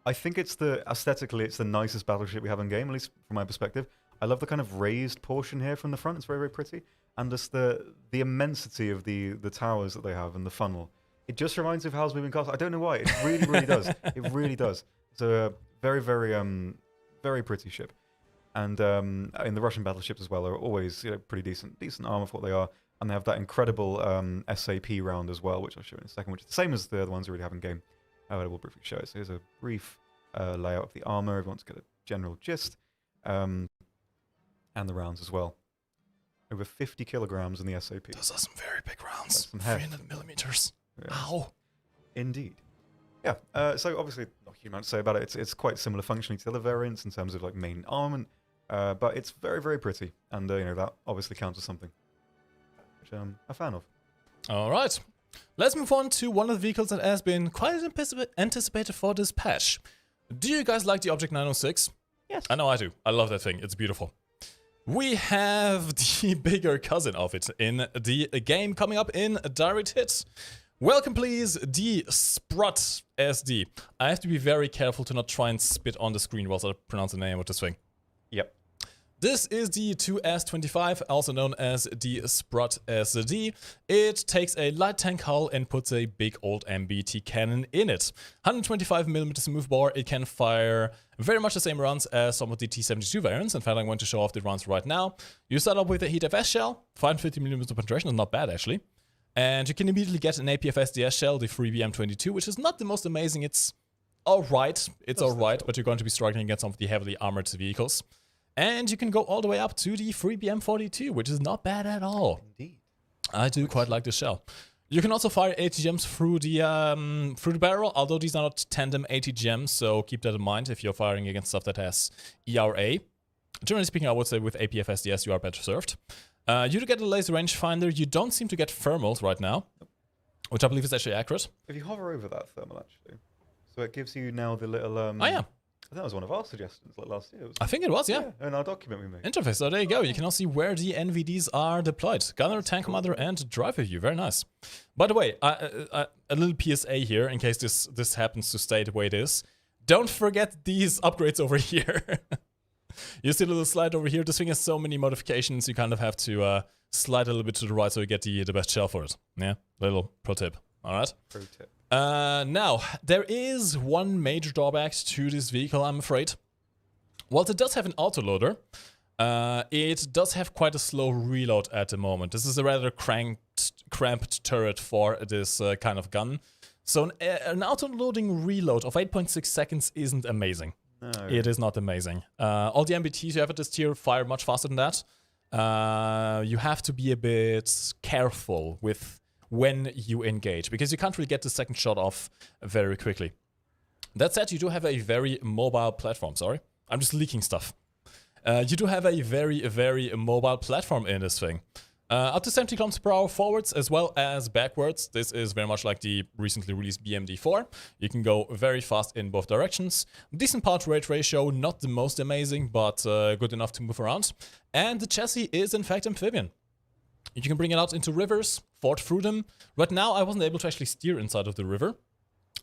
Speaker 2: I think aesthetically, it's the nicest battleship we have in game, at least from my perspective. I love the kind of raised portion here from the front. It's very, very pretty. And just the immensity of the towers that they have and the funnel. It just reminds me of Howl's Moving Castle. I don't know why. It really, really does. It really does. It's a very, very, very pretty ship. And in the Russian battleships as well are always pretty decent armor for what they are. And they have that incredible SAP round as well, which I'll show in a second, which is the same as the ones we already have in game. I will briefly show it. So here's a brief layout of the armor. Everyone's got a general gist. And the rounds as well. Over 50 kilograms in the SAP.
Speaker 1: Those are some very big rounds. 300 millimeters.
Speaker 2: Yeah.
Speaker 1: Ow.
Speaker 2: Indeed. Yeah, so obviously not a huge amount to say about it. It's quite similar functionally to the other variants in terms of like main armament, but it's very, very pretty, and that obviously counts as something, which I'm a fan of.
Speaker 1: All right, let's move on to one of the vehicles that has been quite anticipated for this patch. Do you guys like the Object 906?
Speaker 2: Yes.
Speaker 1: I know I do. I love that thing. It's beautiful. We have the bigger cousin of it in the game coming up in direct hits. Welcome, please, the Sprut SD. I have to be very careful to not try and spit on the screen whilst I pronounce the name of this thing.
Speaker 2: Yep.
Speaker 1: This is the 2S25, also known as the Sprut SD. It takes a light tank hull and puts a big old MBT cannon in it. 125mm smoothbore, it can fire very much the same rounds as some of the T-72 variants. In fact, I'm going to show off the rounds right now. You start up with a HeatFS shell, 550mm penetration is not bad actually. And you can immediately get an APFSDS shell, the Freebie M22, which is not the most amazing. It's alright, but you're going to be struggling against some of the heavily armored vehicles. And you can go all the way up to the Freebie M42, which is not bad at all.
Speaker 2: Indeed.
Speaker 1: I do quite like this shell. You can also fire ATGMs through the barrel, although these are not tandem ATGMs, so keep that in mind if you're firing against stuff that has ERA. Generally speaking, I would say with APFSDS you are better served. You do get a laser rangefinder. You don't seem to get thermals right now, which I believe is actually accurate.
Speaker 2: If you hover over that thermal, actually, so it gives you now the little...
Speaker 1: oh, yeah.
Speaker 2: I think that was one of our suggestions like last year.
Speaker 1: I think it was, yeah.
Speaker 2: In our document we made.
Speaker 1: Interface, so there you go. You can now see where the NVDs are deployed. Gunner, tank commander, and driver view. Very nice. By the way, a little PSA here, in case this happens to stay the way it is. Don't forget these upgrades over here. You see a little slide over here. This thing has so many modifications, you kind of have to slide a little bit to the right so you get the best shell for it. Yeah, little pro tip. All right.
Speaker 2: Pro tip.
Speaker 1: Now, there is one major drawback to this vehicle, I'm afraid. Whilst it does have an autoloader, it does have quite a slow reload at the moment. This is a rather cramped turret for this kind of gun. So an auto-loading reload of 8.6 seconds isn't amazing. No. It is not amazing. All the MBTs you have at this tier fire much faster than that. You have to be a bit careful with when you engage, because you can't really get the second shot off very quickly. That said, you do have a very mobile platform. Sorry, I'm just leaking stuff. You do have a very mobile platform in this thing. Up to 70 km per hour forwards as well as backwards. This is very much like the recently released BMD4. You can go very fast in both directions. Decent power to weight ratio, not the most amazing, but good enough to move around. And the chassis is in fact amphibian. You can bring it out into rivers, ford through them. Right now I wasn't able to actually steer inside of the river.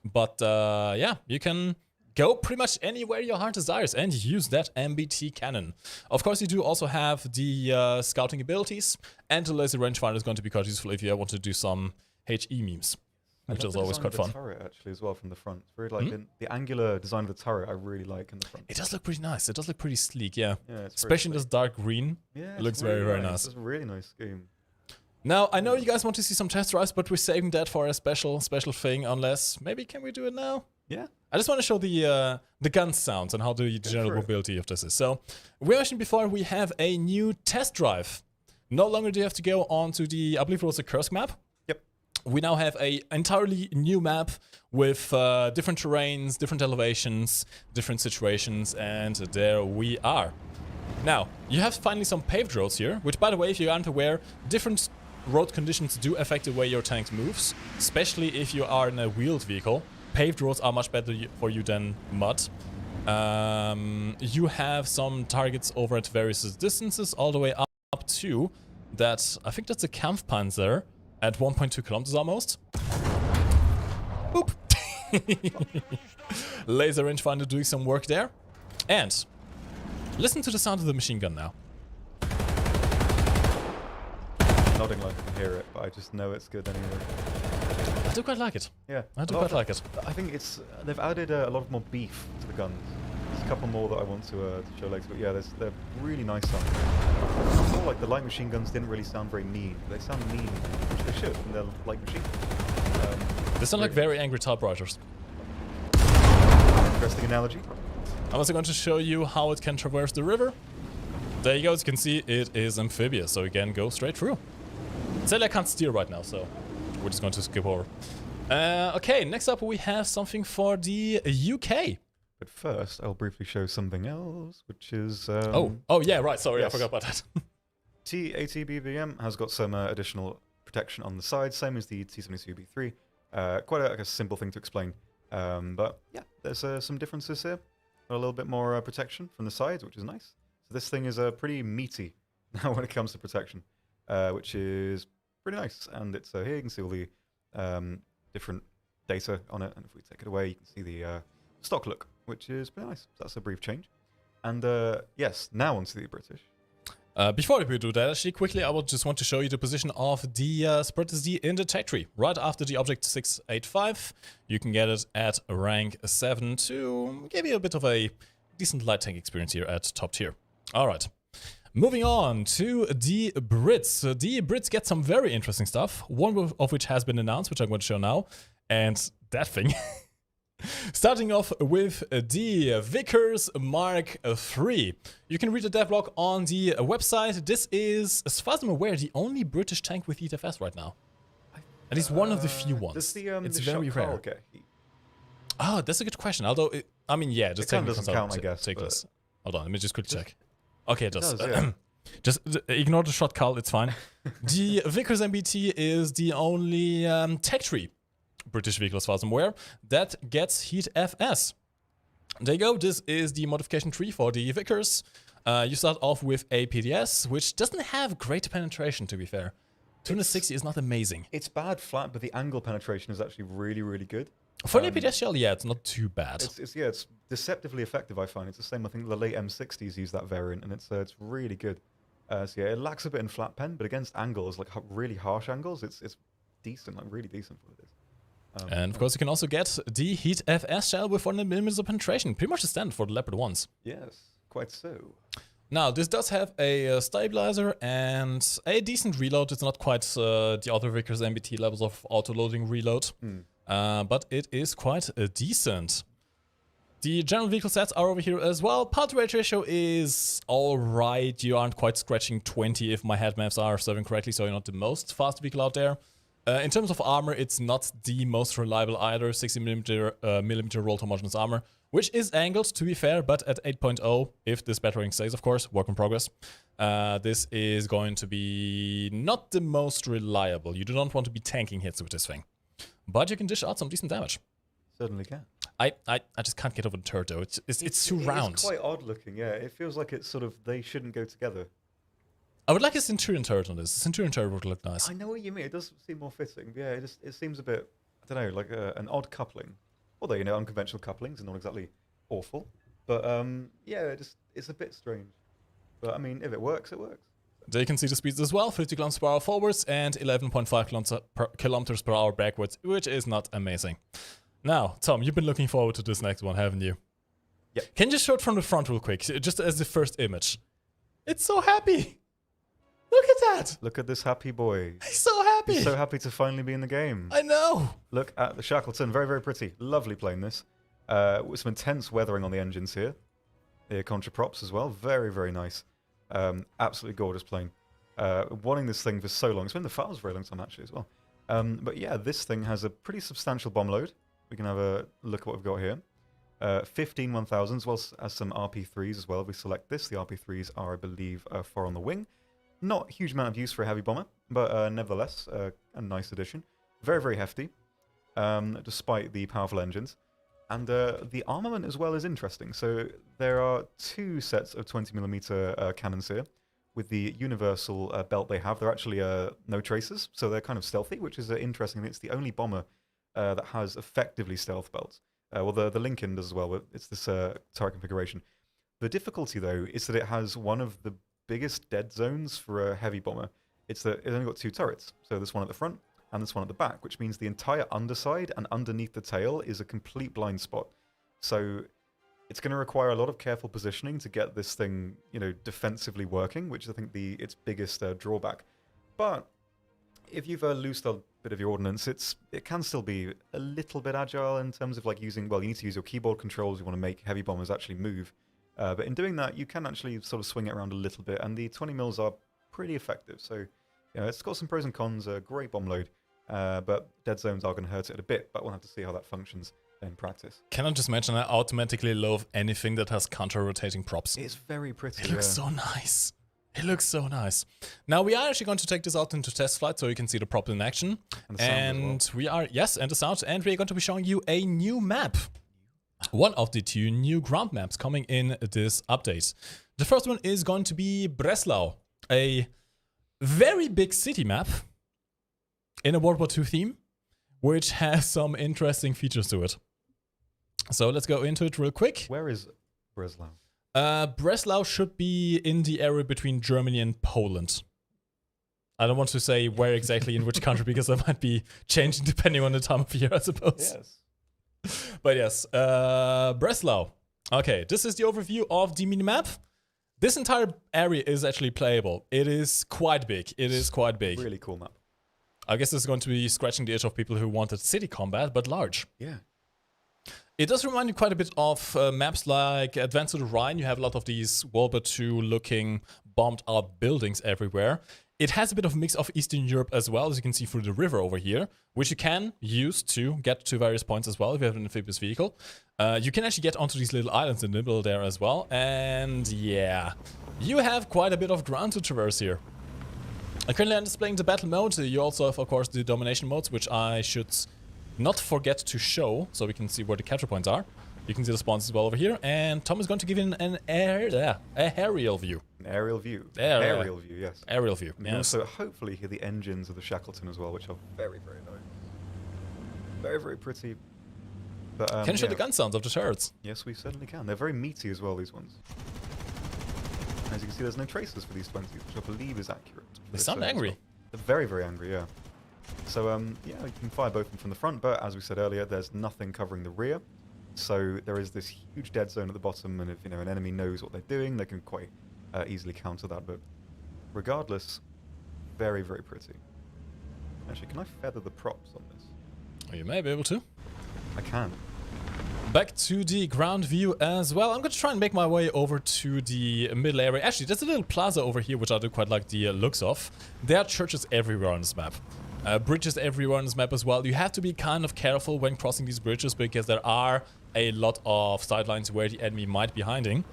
Speaker 1: But yeah, you can go pretty much anywhere your heart desires and use that MBT cannon. Of course, you do also have the scouting abilities, and the laser rangefinder is going to be quite useful if you want to do some HE memes, which is always quite fun.
Speaker 2: The turret actually as well from the front. It's very like the angular design of the turret I really like in the front.
Speaker 1: It does look pretty nice. It does look pretty sleek, yeah. Especially in this dark green.
Speaker 2: Yeah,
Speaker 1: it looks very nice.
Speaker 2: It's a really nice scheme.
Speaker 1: Now, I know you guys want to see some test drives, but we're saving that for a special thing, unless maybe can we do it now?
Speaker 2: Yeah.
Speaker 1: I just want to show the gun sounds and how the general mobility of this is. So, we mentioned before we have a new test drive. No longer do you have to go on to the, I believe it was the Kursk map.
Speaker 2: Yep.
Speaker 1: We now have a entirely new map with different terrains, different elevations, different situations, and there we are. Now, you have finally some paved roads here, which, by the way, if you aren't aware, different road conditions do affect the way your tank moves, especially if you are in a wheeled vehicle. Paved roads are much better for you than mud. You have some targets over at various distances, all the way up to that, I think that's a Kampfpanzer at 1.2 kilometers almost. Boop! Laser rangefinder doing some work there. And listen to the sound of the machine gun now.
Speaker 2: Nodding like I can hear it, but I just know it's good anyway.
Speaker 1: I do quite like it.
Speaker 2: Yeah,
Speaker 1: I do quite like it.
Speaker 2: I think it's they've added a lot more beef to the guns. There's a couple more that I want to show later, but yeah, they're really nice sounding. I feel like the light machine guns didn't really sound very mean. They sound mean, which they should, and they're light machine.
Speaker 1: They sound like very angry typewriters.
Speaker 2: Interesting analogy.
Speaker 1: I'm also going to show you how it can traverse the river. There you go, as you can see, it is amphibious, so it can go straight through. Sadly, I can't steer right now, so we're just going to skip over. Okay, next up we have something for the UK.
Speaker 2: But first, I'll briefly show something else, which is...
Speaker 1: oh yeah, right, sorry, yes. I forgot about that.
Speaker 2: T-ATBVM has got some additional protection on the side, same as the T-72B3. Quite a simple thing to explain. But yeah, there's some differences here. Got a little bit more protection from the sides, which is nice. So this thing is pretty meaty now when it comes to protection, which is pretty nice. And it's here you can see all the different data on it. And if we take it away, you can see the stock look, which is pretty nice. So that's a brief change. And yes, now onto the British.
Speaker 1: Before we do that, actually, quickly, I will just want to show you the position of the Sprut SD in the tech tree. Right after the Object 685, you can get it at rank 7 to give you a bit of a decent light tank experience here at top tier. Alright, moving on to the Brits. The Brits get some very interesting stuff, one of which has been announced, which I'm going to show now, and that thing. Starting off with the Vickers Mark III. You can read the devlog on the website. This is, as far as I'm aware, the only British tank with heat FS right now. At least one of the few ones. It's very rare.
Speaker 2: Get heat?
Speaker 1: Oh, that's a good question. Although, I mean, yeah, just take
Speaker 2: doesn't count, I guess.
Speaker 1: Take this. Hold on, let me just quickly check. Okay, it does.
Speaker 2: Yeah.
Speaker 1: Just ignore the shot, Carl. It's fine. The Vickers MBT is the only tech tree British vehicle, as far as I'm aware, that gets heat FS. There you go. This is the modification tree for the Vickers. You start off with a PDS, which doesn't have great penetration, to be fair. 260 is not amazing.
Speaker 2: It's bad flat, but the angle penetration is actually really, really good.
Speaker 1: For an APDS shell, yeah, it's not too bad.
Speaker 2: It's deceptively effective, I find. It's the same, I think the late M60s use that variant, and it's really good. So yeah, it lacks a bit in flat pen, but against angles, like really harsh angles, it's decent, like really decent for what it is.
Speaker 1: And of course, you can also get the Heat FS shell with 100mm of penetration. Pretty much the standard for the Leopard ones.
Speaker 2: Yes, quite so.
Speaker 1: Now, this does have a stabilizer and a decent reload. It's not quite the other Vickers MBT levels of auto-loading reload, but it is quite decent. The general vehicle stats are over here as well. Power to weight ratio is alright. You aren't quite scratching 20 if my head maps are serving correctly, so you're not the most fast vehicle out there. In terms of armor, it's not the most reliable either. 60mm rolled homogeneous armor, which is angled, to be fair, but at 8.0, if this battering stays, of course, work in progress, this is going to be not the most reliable. You do not want to be tanking hits with this thing. But you can dish out some decent damage.
Speaker 2: Certainly can.
Speaker 1: I just can't get over the turret, though. It's too round.
Speaker 2: It's quite odd looking, yeah. It feels like it's sort of, they shouldn't go together.
Speaker 1: I would like a Centurion turret on this. The Centurion turret would look nice.
Speaker 2: I know what you mean. It does seem more fitting. Yeah, it seems a bit, I don't know, like an odd coupling. Although, you know, unconventional couplings are not exactly awful. But, yeah, it's a bit strange. But, I mean, if it works, it works.
Speaker 1: There you can see the speeds as well. 50 kilometers per hour forwards and 11.5 kilometers per hour backwards, which is not amazing. Now, Tom, you've been looking forward to this next one, haven't you?
Speaker 2: Yeah.
Speaker 1: Can you just show it from the front real quick, just as the first image? It's so happy. Look at that.
Speaker 2: Look at this happy boy.
Speaker 1: He's so happy.
Speaker 2: He's so happy to finally be in the game.
Speaker 1: I know.
Speaker 2: Look at the Shackleton. Very, very pretty. Lovely plane, this. With some intense weathering on the engines here. The contra props as well. Very, very nice. Absolutely gorgeous plane. Wanting this thing for so long. It's been in the files for a very long time, actually, as well. But yeah, this thing has a pretty substantial bomb load. We can have a look at what we've got here. 15 1000s, as well as some RP3s as well. If we select this, the RP3s are, I believe, 4 on the wing. Not a huge amount of use for a heavy bomber, but nevertheless, a nice addition. Very, very hefty, despite the powerful engines. And the armament as well is interesting. So there are 2 sets of 20mm cannons here. With the universal belt they have, they're actually no tracers, so they're kind of stealthy, which is interesting. It's the only bomber that has effectively stealth belts. Well, the Lincoln does as well, but it's this turret configuration. The difficulty, though, is that it has one of the biggest dead zones for a heavy bomber. It's that it's only got 2 turrets, so this one at the front and this one at the back, which means the entire underside and underneath the tail is a complete blind spot. So it's going to require a lot of careful positioning to get this thing, you know, defensively working, which I think its biggest drawback. But if you've loosed a bit of your ordnance, it can still be a little bit agile in terms of like using, well, you need to use your keyboard controls. You want to make heavy bombers actually move. But in doing that, you can actually sort of swing it around a little bit, and the 20 mils are pretty effective. So, you know, it's got some pros and cons, a great bomb load, but dead zones are going to hurt it a bit, but we'll have to see how that functions in practice.
Speaker 1: Can I just mention, I automatically love anything that has counter-rotating props.
Speaker 2: It's very pretty.
Speaker 1: It looks so nice. It looks so nice. Now, we are actually going to take this out into test flight so you can see the prop in action.
Speaker 2: And the sound as well.
Speaker 1: We are, yes, and the sound, and we're going to be showing you a new map. One of the 2 new ground maps coming in this update. The first one is going to be Breslau, a very big city map in a World War II theme, which has some interesting features to it. So let's go into it real quick.
Speaker 2: Where is Breslau?
Speaker 1: Breslau should be in the area between Germany and Poland. I don't want to say where exactly in which country because that might be changing depending on the time of year, I suppose.
Speaker 2: Yes.
Speaker 1: But yes, Breslau. Okay, this is the overview of the minimap. This entire area is actually playable. It is quite big. It is quite big.
Speaker 2: Really cool map.
Speaker 1: I guess this is going to be scratching the itch of people who wanted city combat, but large.
Speaker 2: Yeah.
Speaker 1: It does remind you quite a bit of maps like Advance to the Rhine. You have a lot of these World War II looking bombed out buildings everywhere. It has a bit of a mix of Eastern Europe as well, as you can see through the river over here, which you can use to get to various points as well if you have an amphibious vehicle. You can actually get onto these little islands in the middle there as well. And yeah, you have quite a bit of ground to traverse here. Currently I'm displaying the battle mode. You also have, of course, the domination modes, which I should not forget to show so we can see where the capture points are. You can see the spawns as well over here, and Tom is going to give you an aerial view.
Speaker 2: An aerial view. Aerial view, yes.
Speaker 1: Aerial view,
Speaker 2: You can also hopefully hear the engines of the Shackleton as well, which are very, very low. Very, very pretty. But,
Speaker 1: can you show the gun sounds of the turrets?
Speaker 2: Yes, we certainly can. They're very meaty as well, these ones. As you can see, there's no tracers for these 20s, which I believe is accurate.
Speaker 1: They sound angry.
Speaker 2: Well. They're very, very angry, yeah. So, yeah, you can fire both of them from the front, but as we said earlier, there's nothing covering the rear. So there is this huge dead zone at the bottom, and if an enemy knows what they're doing, they can quite easily counter that. But regardless, very, very pretty. Actually, can I feather the props on this?
Speaker 1: Oh, you may be able to.
Speaker 2: I can.
Speaker 1: Back to the ground view as well. I'm going to try and make my way over to the middle area. Actually, there's a little plaza over here, which I do quite like the looks of. There are churches everywhere on this map. Bridges everywhere on this map as well. You have to be kind of careful when crossing these bridges because there are a lot of sidelines where the enemy might be hiding.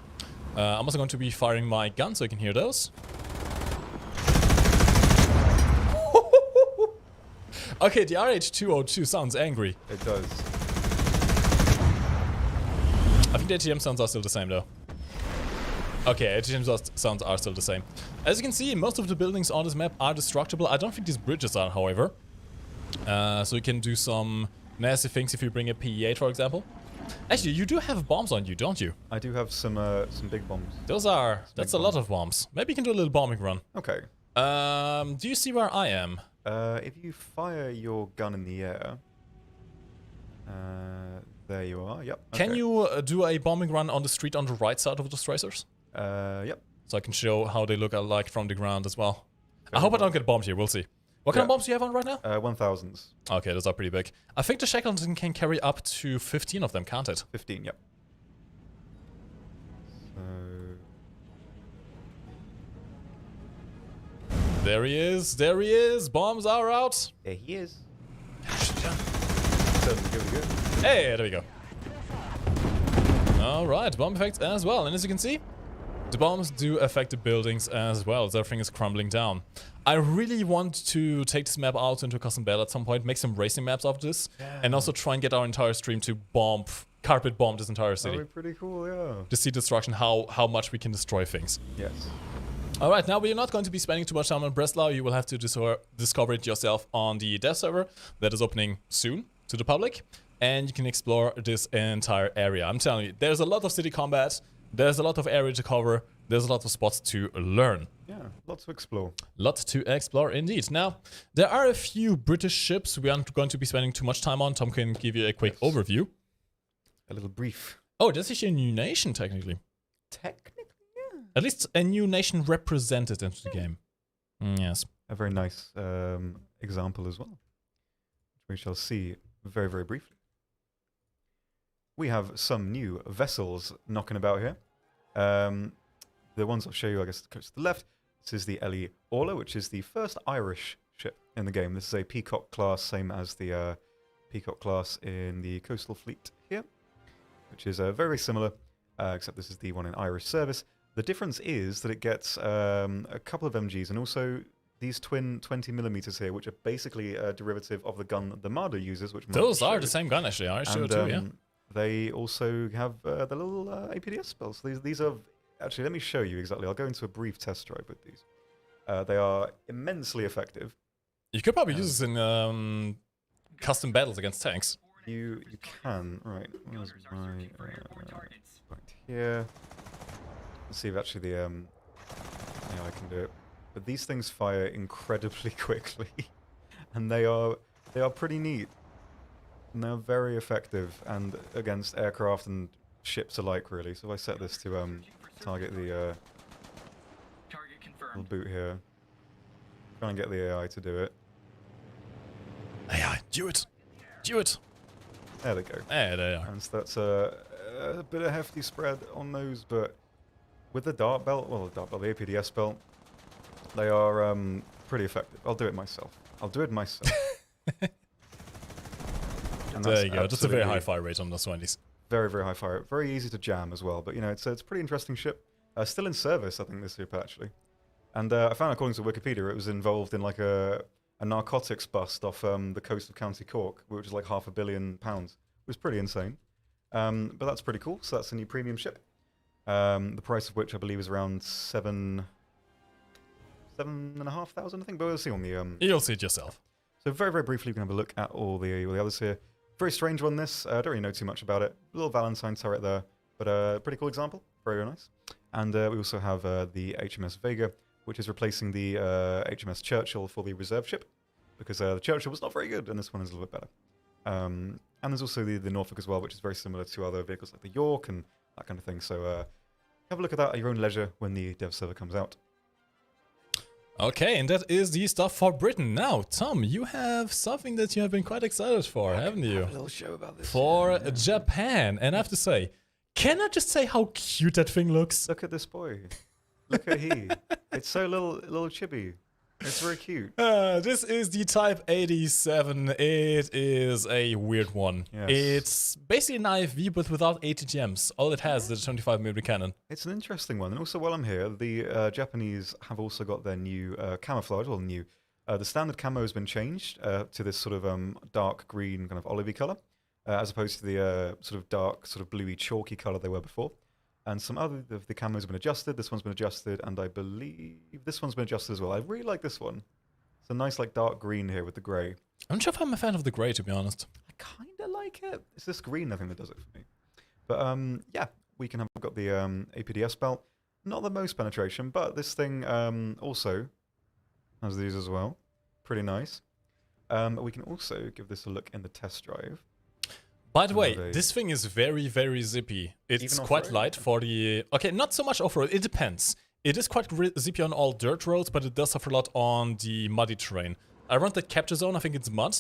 Speaker 1: I'm also going to be firing my gun so you can hear those. Okay, the RH-202 sounds angry.
Speaker 2: It does.
Speaker 1: I think the ATM sounds are still the same though. Okay, ATM sounds are still the same. As you can see, most of the buildings on this map are destructible. I don't think these bridges are, however. So you can do some nasty things if you bring a PE-8, for example. Actually, you do have bombs on you, don't you?
Speaker 2: I do have some big bombs.
Speaker 1: That's a lot of bombs. Maybe you can do a little bombing run.
Speaker 2: Okay.
Speaker 1: Do you see where I am?
Speaker 2: If you fire your gun in the air... there you are, yep. Okay.
Speaker 1: Can you do a bombing run on the street on the right side of those racers?
Speaker 2: Yep.
Speaker 1: So I can show how they look like from the ground as well. I hope I don't get bombed here, we'll see. What kind of bombs do you have on right now?
Speaker 2: 1000s.
Speaker 1: Okay, those are pretty big. I think the Shackleton can carry up to 15 of them, can't it?
Speaker 2: 15, yep. So...
Speaker 1: There he is, bombs are out.
Speaker 2: There he is.
Speaker 1: Hey, there we go. Alright, bomb effects as well. And as you can see, the bombs do affect the buildings as well, as everything is crumbling down. I really want to take this map out into a custom battle at some point, make some racing maps of this, and also try and get our entire stream to carpet bomb this entire city.
Speaker 2: That would be pretty cool, yeah.
Speaker 1: To see destruction, how much we can destroy things.
Speaker 2: Yes.
Speaker 1: Alright, now we are not going to be spending too much time on Breslau. You will have to discover it yourself on the dev server that is opening soon to the public. And you can explore this entire area. I'm telling you, there's a lot of city combat, there's a lot of area to cover, there's a lot of spots to learn.
Speaker 2: Yeah, lots to explore.
Speaker 1: Lots to explore indeed. Now, there are a few British ships we aren't going to be spending too much time on. Tom can give you a quick overview.
Speaker 2: A little brief.
Speaker 1: Oh, this is a new nation, technically.
Speaker 2: Technically, yeah.
Speaker 1: At least a new nation represented into the game. Yes.
Speaker 2: A very nice example as well, which we shall see very, very briefly. We have some new vessels knocking about here. The ones I'll show you, I guess, to the left. This is the LE Orla, which is the first Irish ship in the game. This is a Peacock class, same as the Peacock class in the coastal fleet here, which is very similar, except this is the one in Irish service. The difference is that it gets a couple of MGs and also these twin 20mm here, which are basically a derivative of the gun that the Marder uses. Which
Speaker 1: those are the same gun, actually. Irish too, yeah.
Speaker 2: They also have the little APDS spells. These are... Actually, let me show you exactly. I'll go into a brief test drive with these. They are immensely effective.
Speaker 1: You could probably use this in custom battles against tanks.
Speaker 2: You can. Right. Where's my... right here. Let's see if actually the... yeah, I can do it. But these things fire incredibly quickly. And they are pretty neat. And they're very effective and against aircraft and ships alike, really. So I set this to target the little boot here. Try and get the AI to do it.
Speaker 1: AI, do it! Do it!
Speaker 2: There they go.
Speaker 1: There they are.
Speaker 2: And so that's a bit of hefty spread on those, but with the dart belt, well, the APDS belt, they are pretty effective. I'll do it myself.
Speaker 1: There you go, just a very high fire rate on those 20s.
Speaker 2: Very, very high fire. Very easy to jam as well, but you know, it's a pretty interesting ship. Still in service, I think, this ship actually. And I found, according to Wikipedia, it was involved in like a narcotics bust off the coast of County Cork, which is like £500 million. It was pretty insane. But that's pretty cool, so that's a new premium ship. The price of which I believe is around 7,500, I think, but we'll see on the...
Speaker 1: You'll see it yourself.
Speaker 2: So very, very briefly, we can have a look at all the others here. Very strange one, this. I don't really know too much about it. A little Valentine turret there, but a pretty cool example. Very, very nice. And we also have the HMS Vega, which is replacing the HMS Churchill for the reserve ship, because the Churchill was not very good, and this one is a little bit better. And there's also the Norfolk as well, which is very similar to other vehicles like the York and that kind of thing. So have a look at that at your own leisure when the dev server comes out.
Speaker 1: Okay, and that is the stuff for Britain. Now, Tom, you have something that you have been quite excited for, haven't you?
Speaker 2: A little show about this.
Speaker 1: For Japan. And I have to say, can I just say how cute that thing looks?
Speaker 2: Look at this boy. Look at he. It's so little chibi. It's very cute.
Speaker 1: This is the Type 87. It is a weird one.
Speaker 2: Yes.
Speaker 1: It's basically an IFV, but without ATGMs. All it has is a 25mm cannon.
Speaker 2: It's an interesting one. And also, while I'm here, the Japanese have also got their new camouflage, well, new. The standard camo has been changed to this sort of dark green, kind of olivey color, as opposed to the sort of dark, sort of bluey, chalky color they were before. And some other of the camos have been adjusted. This one's been adjusted, and I believe this one's been adjusted as well. I really like this one. It's a nice, like, dark green here with the grey.
Speaker 1: I'm not sure if I'm a fan of the grey, to be honest.
Speaker 2: I kind of like it. It's this green, I think, that does it for me. But yeah, we've got the APDS belt. Not the most penetration, but this thing also has these as well. Pretty nice. We can also give this a look in the test drive.
Speaker 1: By the way, this thing is very, very zippy. It's quite light for the... Okay, not so much off-road. It depends. It is quite zippy on all dirt roads, but it does suffer a lot on the muddy terrain. Around the capture zone, I think it's mud.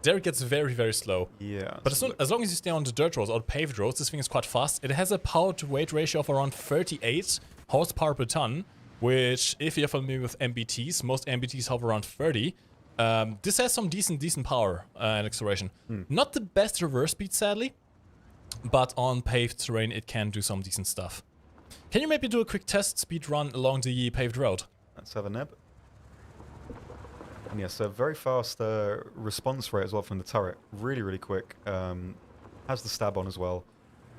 Speaker 1: There it gets very, very slow. Yeah. But as long as you stay on the dirt roads or paved roads, this thing is quite fast. It has a power-to-weight ratio of around 38 horsepower per ton, which, if you're familiar with MBTs, most MBTs hover around 30. This has some decent power and acceleration. Not the best reverse speed, sadly, but on paved terrain it can do some decent stuff. Can you maybe do a quick test speed run along the paved road?
Speaker 2: Let's have a nib. And yes, a very fast response rate as well from the turret. Really, really quick. Has the stab on as well.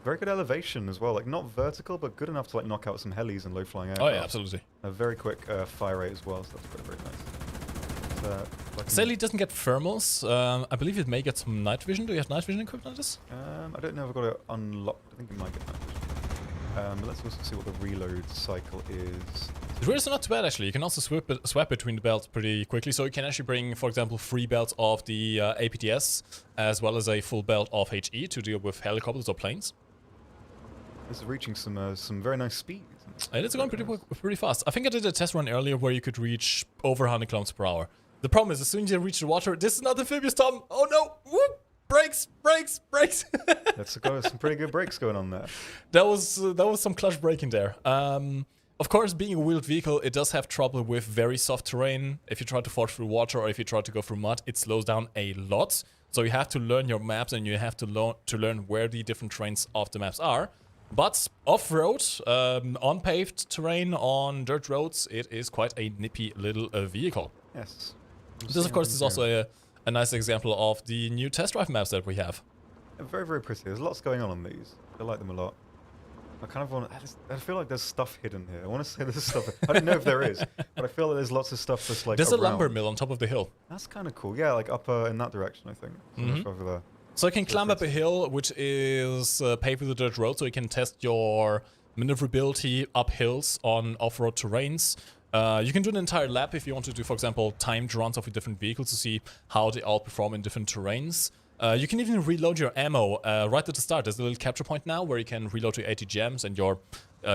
Speaker 2: Very good elevation as well. Like, not vertical, but good enough to like knock out some helis and low-flying aircraft.
Speaker 1: Oh yeah, absolutely.
Speaker 2: A very quick fire rate as well, so that's very, very nice.
Speaker 1: Sadly, it doesn't get thermals. I believe it may get some night vision. Do you have night vision equipped on this?
Speaker 2: I don't know if I've got it unlocked. I think it might get night vision. But let's also see what the reload cycle is.
Speaker 1: It really is not too bad, actually. You can also swap between the belts pretty quickly. So you can actually bring, for example, 3 belts of the APDS, as well as a full belt of HE to deal with helicopters or planes.
Speaker 2: This is reaching some very nice speed.
Speaker 1: And it's going pretty fast. I think I did a test run earlier where you could reach over 100 kilometers per hour. The problem is, as soon as you reach the water, this is not amphibious, Tom. Oh no! Whoop! Brakes! Brakes! Brakes!
Speaker 2: That's got some pretty good brakes going on there.
Speaker 1: That was some clutch braking there. Of course, being a wheeled vehicle, it does have trouble with very soft terrain. If you try to forge through water or if you try to go through mud, it slows down a lot. So you have to learn your maps and you have to learn where the different terrains of the maps are. But off-road, on paved terrain, on dirt roads, it is quite a nippy little vehicle.
Speaker 2: Yes.
Speaker 1: This, of course, is also a nice example of the new test drive maps that we have.
Speaker 2: Very, very pretty. There's lots going on these. I like them a lot. I kind of want. I feel like there's stuff hidden here. I want to say there's stuff. I don't know if there is, but I feel like there's lots of stuff that's like.
Speaker 1: There's a lumber mill on top of the hill.
Speaker 2: That's kind of cool. Yeah, like up in that direction, I think. Over there.
Speaker 1: So you can climb up a hill, which is paved with a dirt road, so you can test your maneuverability up hills on off-road terrains. You can do an entire lap if you want to do, for example, timed runs of different vehicles to see how they all perform in different terrains. You can even reload your ammo right at the start. There's a little capture point now where you can reload your ATGMs and your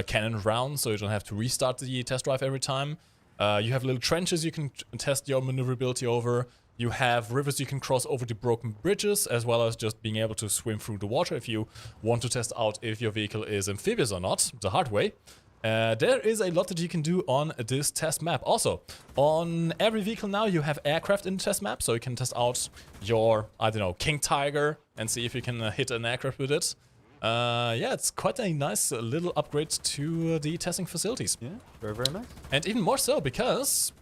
Speaker 1: cannon rounds, so you don't have to restart the test drive every time. You have little trenches you can test your maneuverability over. You have rivers you can cross over the broken bridges, as well as just being able to swim through the water if you want to test out if your vehicle is amphibious or not, the hard way. There is a lot that you can do on this test map. Also, on every vehicle now you have aircraft in the test map, so you can test out your, I don't know, King Tiger and see if you can hit an aircraft with it. Yeah, it's quite a nice little upgrade to the testing facilities.
Speaker 2: Yeah, very, very nice.
Speaker 1: And even more so because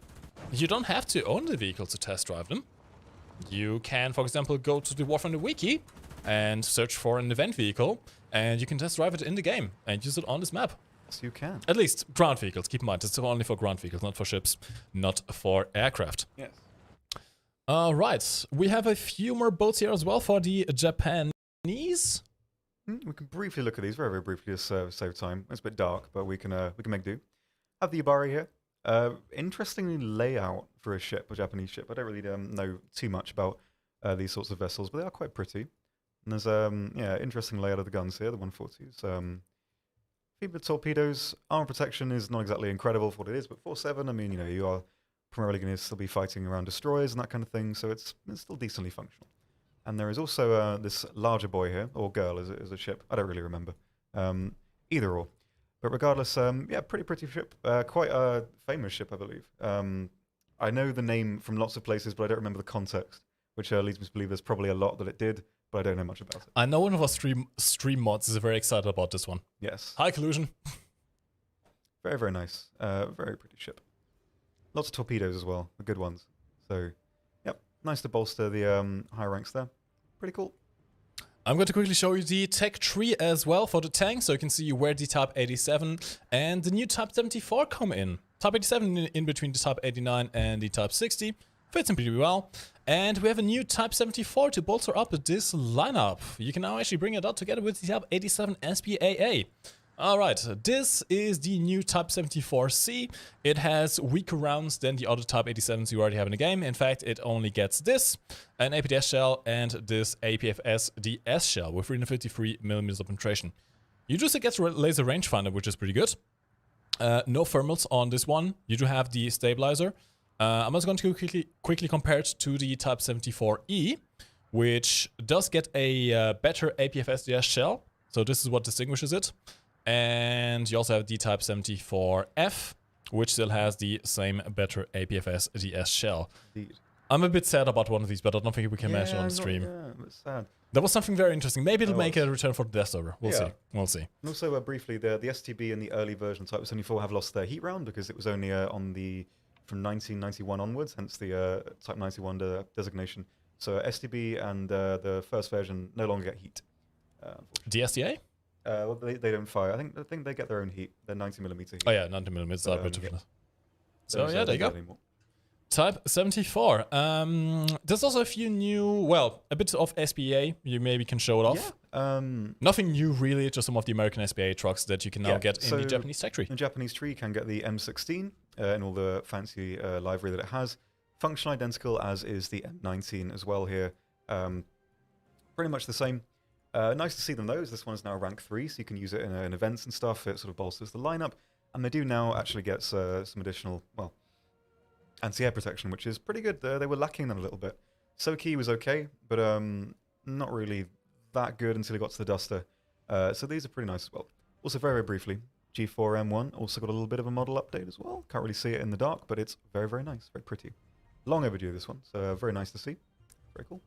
Speaker 1: you don't have to own the vehicle to test drive them. You can, for example, go to the Warfighter Wiki and search for an event vehicle, and you can test drive it in the game and use it on this map.
Speaker 2: Yes, you can.
Speaker 1: At least ground vehicles. Keep in mind, it's only for ground vehicles, not for ships, not for aircraft.
Speaker 2: Yes.
Speaker 1: Right. We have a few more boats here as well for the Japanese.
Speaker 2: We can briefly look at these, very, very briefly, to save time. It's a bit dark, but we can make do. Have the Yubari here. Interestingly layout for a ship, a Japanese ship. I don't really know too much about these sorts of vessels, but they are quite pretty. And there's yeah, interesting layout of the guns here, the 140s. The torpedoes, armor protection is not exactly incredible for what it is, but 4.7, I mean, you know, you are primarily going to still be fighting around destroyers and that kind of thing, so it's still decently functional. And there is also this larger boy here, or girl is a ship, I don't really remember. Either or. But regardless, yeah, pretty ship. Quite a famous ship, I believe. I know the name from lots of places, but I don't remember the context, which leads me to believe there's probably a lot that it did, but I don't know much about it.
Speaker 1: I know one of our stream mods is very excited about this one.
Speaker 2: Yes.
Speaker 1: High collusion.
Speaker 2: Very, very nice. Very pretty ship. Lots of torpedoes as well, the good ones. So, yep, nice to bolster the higher ranks there. Pretty cool.
Speaker 1: I'm going to quickly show you the tech tree as well for the tank, so you can see where the Type 87 and the new Type 74 come in. Type 87 in between the Type 89 and the Type 60. Fits in pretty well. And we have a new Type 74 to bolster up this lineup. You can now actually bring it out together with the Type 87 SPAA. Alright, this is the new Type 74C. It has weaker rounds than the other Type 87s you already have in the game. In fact, it only gets this, an APDS shell, and this APFS DS shell with 353mm of penetration. You do still get laser rangefinder, which is pretty good. No thermals on this one. You do have the stabilizer. I'm also going to quickly compare it to the Type 74E, which does get a better APFS DS shell. So this is what distinguishes it. And you also have the Type 74F, which still has the same better APFS DS shell.
Speaker 2: Indeed.
Speaker 1: I'm a bit sad about one of these, but I don't think we can mention on the stream.
Speaker 2: It's sad.
Speaker 1: That was something very interesting. Maybe it'll make a return for the death server. We'll see. We'll see.
Speaker 2: And also, briefly, the STB and the early version Type 74 have lost their heat round because it was only from 1991 onwards, hence the Type 91 designation. So STB and the first version no longer get heat.
Speaker 1: The SDA?
Speaker 2: Well, they don't fire. I think they get their own heat. They're 90mm heat.
Speaker 1: Oh yeah, 90mm are a bit different. So yeah, there you go.
Speaker 2: Anymore.
Speaker 1: Type 74. There's also a few new, well, a bit of SPA. You maybe can show it off.
Speaker 2: Yeah.
Speaker 1: Nothing new really, just some of the American SPA trucks that you can now get in the Japanese tech tree.
Speaker 2: The Japanese tree can get the M16 and all the fancy livery that it has. Function identical as is the M19 as well here. Pretty much the same. Nice to see them though, as this one is now rank 3, so you can use it in events and stuff. It sort of bolsters the lineup. And they do now actually get some additional, well, anti-air protection, which is pretty good. They were lacking that a little bit. Soki was okay, but not really that good until he got to the Duster. So these are pretty nice as well. Also, very, very briefly, G4M1 also got a little bit of a model update as well. Can't really see it in the dark, but it's very, very nice, very pretty. Long overdue, this one, so very nice to see. Very cool.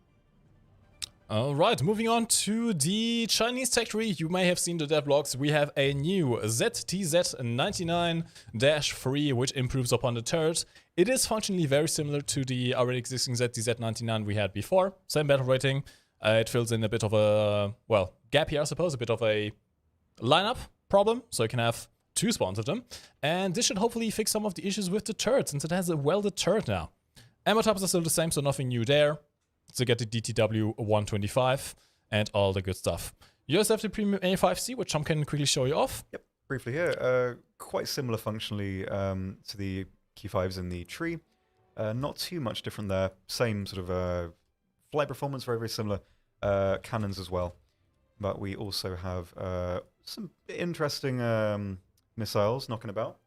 Speaker 1: Alright, moving on to the Chinese tech tree. You may have seen the devlogs. We have a new ZTZ99-3, which improves upon the turret. It is functionally very similar to the already existing ZTZ99 we had before. Same battle rating. It fills in a bit of a, well, gap here, I suppose, a bit of a lineup problem. So you can have 2 spawns of them. And this should hopefully fix some of the issues with the turret, since it has a welded turret now. Ammo types are still the same, so nothing new there. To get the DTW 125 and all the good stuff. You also have the Premium A5C, which Tom can quickly show you off.
Speaker 2: Yep, briefly here. Quite similar functionally to the Q5s in the tree. Not too much different there. Same sort of flight performance, very, very similar. Cannons as well. But we also have some interesting missiles knocking about.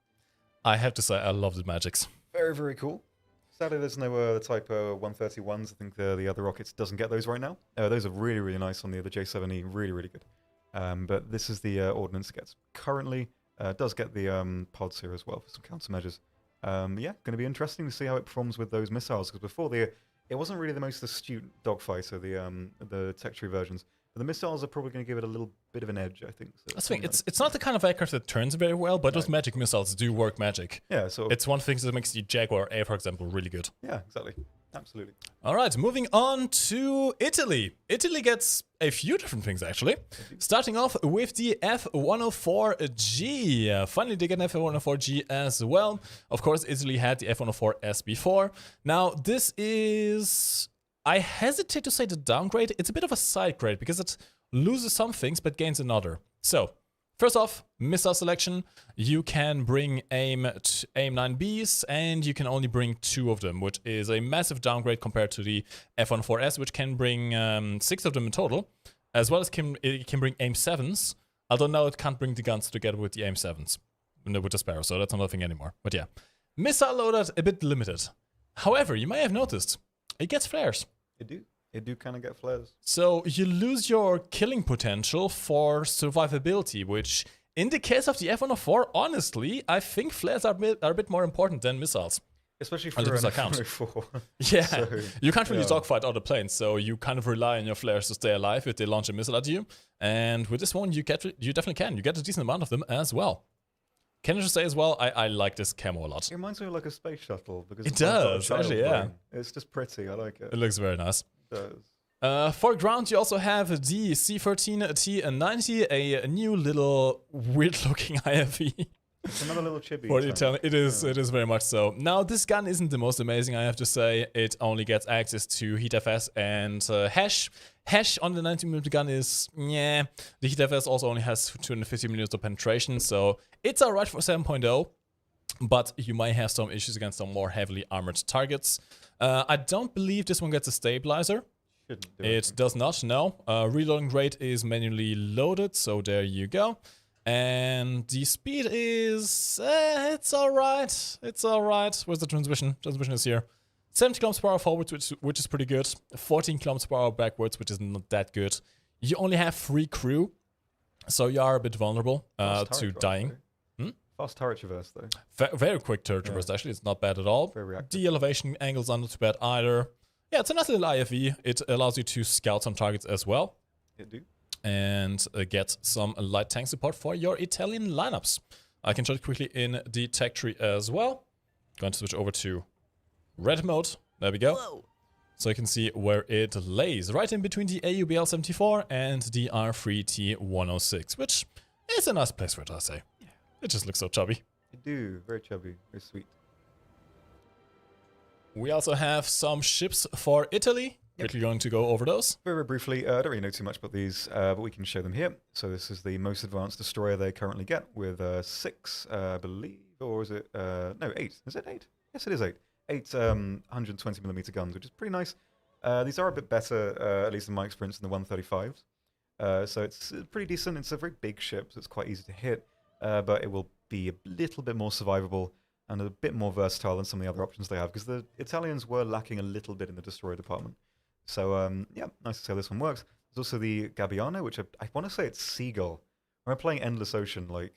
Speaker 1: I have to say, I love the magics.
Speaker 2: Very, very cool. Sadly, there's no Type 131s. I think the other rockets doesn't get those right now. Those are really, really nice on the J7E. Really, really good. But this is the ordnance it gets currently. Does get the pods here as well for some countermeasures. Yeah, going to be interesting to see how it performs with those missiles. Because before, it wasn't really the most astute dogfighter, the tech tree versions. But the missiles are probably going to give it a little bit of an edge, I think. So
Speaker 1: that's the thing. It's not the kind of aircraft that turns very well, but those magic missiles do work magic.
Speaker 2: Yeah, so
Speaker 1: it's one thing that makes the Jaguar A, for example, really good.
Speaker 2: Yeah, exactly. Absolutely.
Speaker 1: All right, moving on to Italy. Italy gets a few different things, actually. Starting off with the F104G. Finally, they get an F104G as well. Of course, Italy had the F104S before. Now, this is... I hesitate to say the downgrade. It's a bit of a side grade because it loses some things but gains another. So, first off, missile selection. You can bring AIM-9Bs and you can only bring 2 of them, which is a massive downgrade compared to the F104S, which can bring 6 of them in total, as well as it can bring AIM-7s. Although now it can't bring the guns together with the AIM-7s, with the Sparrow, so that's another thing anymore. But yeah, missile loadout a bit limited. However, you may have noticed, it gets flares.
Speaker 2: It do kind of get flares.
Speaker 1: So you lose your killing potential for survivability, which in the case of the F104, honestly, I think flares are a bit more important than missiles.
Speaker 2: Especially for
Speaker 1: 100%
Speaker 2: an
Speaker 1: count.
Speaker 2: F-4.
Speaker 1: Yeah,
Speaker 2: So,
Speaker 1: you can't really
Speaker 2: yeah.
Speaker 1: dogfight other planes, so you kind of rely on your flares to stay alive if they launch a missile at you. And with this one, you definitely can. You get a decent amount of them as well. Can I just say as well, I like this camo a lot.
Speaker 2: It reminds me of like a space shuttle because
Speaker 1: It
Speaker 2: it's got a
Speaker 1: does,
Speaker 2: child
Speaker 1: actually, yeah.
Speaker 2: brain. It's just pretty. I like it.
Speaker 1: It looks very nice.
Speaker 2: It does.
Speaker 1: For ground, you also have the C-13 T-90, a new little weird-looking IFE.
Speaker 2: It's another little chibi.
Speaker 1: For the Italian, it is very much so. Now, this gun isn't the most amazing, I have to say. It only gets access to Heat FS and Hash. Hash on the 90mm gun is, yeah. The Heat FS also only has 250mm of penetration, so it's alright for 7.0. But you might have some issues against some more heavily armored targets. I don't believe this one gets a stabilizer. It does not, no. Reloading rate is manually loaded, so there you go. And the speed is, it's alright. It's alright. Where's the transmission? Transmission is here. 70 kilometers per hour forwards, which is pretty good. 14 kilometers per hour backwards, which is not that good. You only have 3 crew, so you are a bit vulnerable to dying.
Speaker 2: Fast turret traverse, though.
Speaker 1: Very quick turret traverse, actually. It's not bad at all.
Speaker 2: Very reactive.
Speaker 1: The elevation angles are not too bad either. Yeah, it's a nice little IFE. It allows you to scout some targets as well.
Speaker 2: It do.
Speaker 1: And get some light tank support for your Italian lineups. I can show it quickly in the tech tree as well. Going to switch over to red mode. There we go. Whoa. So you can see where it lays. Right in between the AUBL-74 and the R3T-106, which is a nice place for it, I say. Yeah. It just looks so chubby.
Speaker 2: It do. Very chubby. Very sweet.
Speaker 1: We also have some ships for Italy. Quickly going to go over those.
Speaker 2: Very, very briefly, I don't really know too much about these, but we can show them here. So this is the most advanced destroyer they currently get with 6, I believe, or is it, no, 8. Is it 8? Yes, it is 8. 8 120mm guns, which is pretty nice. These are a bit better, at least in my experience, than the 135s. So it's pretty decent. It's a very big ship, so it's quite easy to hit, but it will be a little bit more survivable and a bit more versatile than some of the other options they have, because the Italians were lacking a little bit in the destroyer department. So, yeah, nice to see how this one works. There's also the Gabbianio, which I want to say it's Seagull. I remember playing Endless Ocean like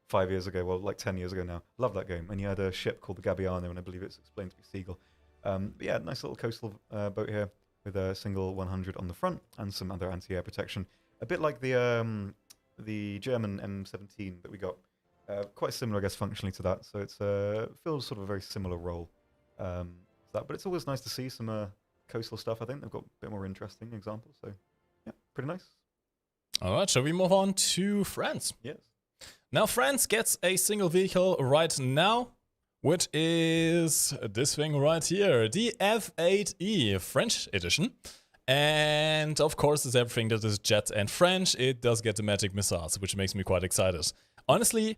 Speaker 2: 5 years ago, well, like 10 years ago now. Love that game. And you had a ship called the Gabbianio, and I believe it's explained to be Seagull. But yeah, nice little coastal boat here with a single 100 on the front and some other anti-air protection. A bit like the German M17 that we got. Quite similar, I guess, functionally to that. So it's feels sort of a very similar role to that. But it's always nice to see some coastal stuff. I think they've got a bit more interesting examples. So yeah, pretty nice.
Speaker 1: All right, shall we move on to France?
Speaker 2: Yes.
Speaker 1: Now France gets a single vehicle right now, which is this thing right here, the F8E French edition. And of course, it's everything that is jet and French. It does get the magic missiles, which makes me quite excited. Honestly,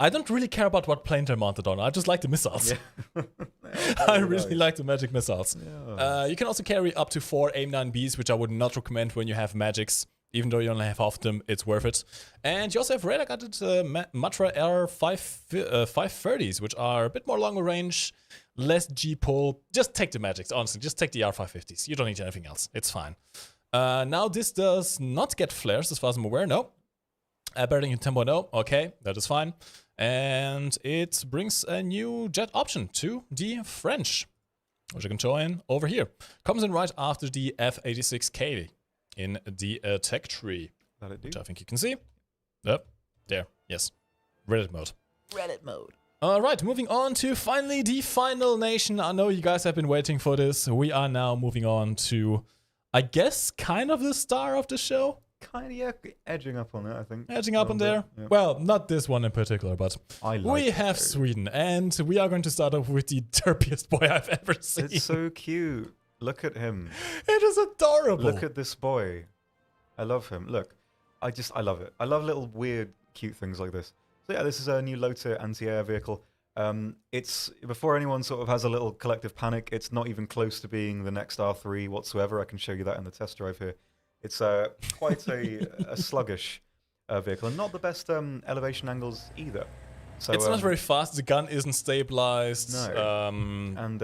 Speaker 1: I don't really care about what plane they're mounted on. I just like the missiles.
Speaker 2: Yeah.
Speaker 1: I really like the magic missiles.
Speaker 2: Yeah.
Speaker 1: You can also carry up to 4 AIM-9Bs, which I would not recommend when you have magics. Even though you only have half of them, it's worth it. And you also have radar-guided Matra R530s, which are a bit more longer range, less G-pull. Just take the magics, honestly. Just take the R550s. You don't need anything else. It's fine. Now, this does not get flares, as far as I'm aware. No. Better than 10.0. Okay, that is fine. And it brings a new jet option to the French, which you can join over here. Comes in right after the F86K in the tech tree, which I think you can see. Yep, there, yes. Reddit mode.
Speaker 3: Reddit mode.
Speaker 1: All right, moving on to finally the final nation. I know you guys have been waiting for this. We are now moving on to, I guess, kind of the star of the show.
Speaker 2: Kind of, yeah, edging up on it, I think.
Speaker 1: Edging up on there?
Speaker 2: Yeah.
Speaker 1: Well, not this one in particular, but we have Sweden, and we are going to start off with the derpiest boy I've ever seen.
Speaker 2: It's so cute. Look at him.
Speaker 1: It is adorable.
Speaker 2: Look at this boy. I love him. Look, I love it. I love little weird, cute things like this. So yeah, this is a new Lotte anti-air vehicle. It's, before anyone sort of has a little collective panic, it's not even close to being the next R3 whatsoever. I can show you that in the test drive here. It's quite a sluggish vehicle, and not the best elevation angles either. So,
Speaker 1: it's not very fast. The gun isn't stabilized.
Speaker 2: No. And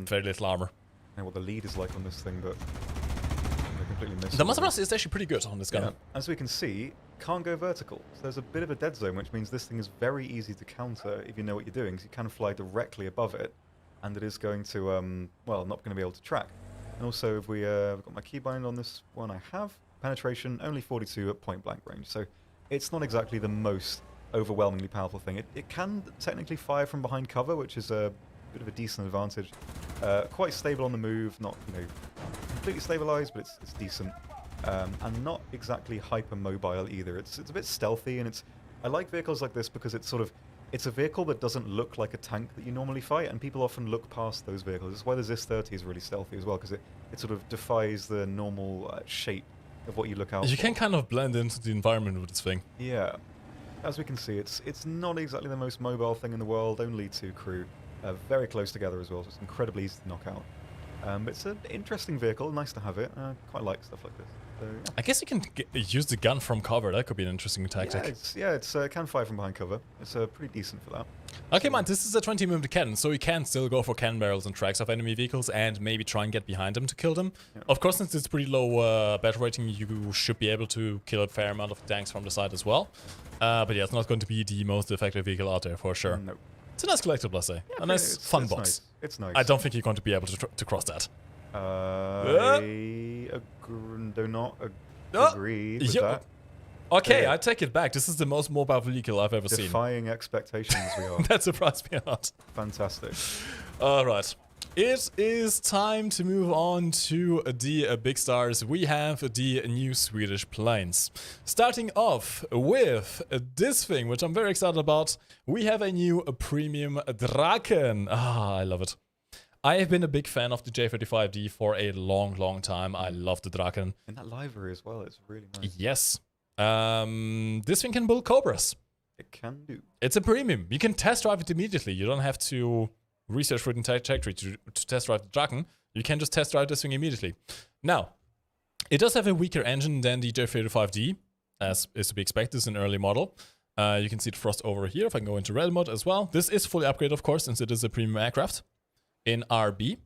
Speaker 1: very little armor.
Speaker 2: I don't know what the lead is like on this thing, but I completely missed it.
Speaker 1: The muzzle blast is actually pretty good on this gun.
Speaker 2: Yeah. As we can see, can't go vertical. So there's a bit of a dead zone, which means this thing is very easy to counter if you know what you're doing. So you can fly directly above it. and it is going to, well, not going to be able to track. And also, if we I've got my keybind on this one, I have penetration only 42 at point blank range, so it's not exactly the most overwhelmingly powerful thing. It can technically fire from behind cover, which is a bit of a decent advantage. Quite stable on the move, not completely stabilized, but it's decent. And not exactly hyper mobile either. It's a bit stealthy, and I like vehicles like this because it's a vehicle that doesn't look like a tank that you normally fight, and people often look past those vehicles. That's why the ZIS-30 is really stealthy as well, because it sort of defies the normal shape of what you look out for.
Speaker 1: You can kind of blend into the environment with this thing.
Speaker 2: Yeah. As we can see, it's not exactly the most mobile thing in the world, only 2 crew. Very close together as well, so it's incredibly easy to knock out. But it's an interesting vehicle, nice to have it. Quite like stuff like this. So, yeah.
Speaker 1: I guess you can use the gun from cover. That could be an interesting tactic.
Speaker 2: It can fire from behind cover. It's pretty decent for that.
Speaker 1: Okay, man, this is a 20mm cannon, so you can still go for cannon barrels and tracks of enemy vehicles and maybe try and get behind them to kill them. Yeah. Of course, since it's pretty low battle rating, you should be able to kill a fair amount of tanks from the side as well. But yeah, it's not going to be the most effective vehicle out there for sure.
Speaker 2: No.
Speaker 1: It's a nice collectible, I say. Yeah, a nice fun box.
Speaker 2: Nice. It's nice.
Speaker 1: I don't think you're going to be able to cross that.
Speaker 2: I do not agree with that.
Speaker 1: Okay, I take it back. This is the most mobile vehicle I've ever seen.
Speaker 2: Defying expectations, we are.
Speaker 1: That surprised me a lot.
Speaker 2: Fantastic.
Speaker 1: All right. It is time to move on to the big stars. We have the new Swedish planes. Starting off with this thing, which I'm very excited about. We have a new premium Draken. I love it. I have been a big fan of the J35D for a long, long time. I love the Draken.
Speaker 2: And that livery as well, it's really nice.
Speaker 1: Yes. This thing can build Cobras.
Speaker 2: It can do.
Speaker 1: It's a premium. You can test drive it immediately. You don't have to research for the trajectory to test drive the Draken. You can just test drive this thing immediately. Now, it does have a weaker engine than the J35D, as is to be expected. It's an early model. You can see the thrust over here if I can go into rail mode as well. This is fully upgraded, of course, since it is a premium aircraft in RB.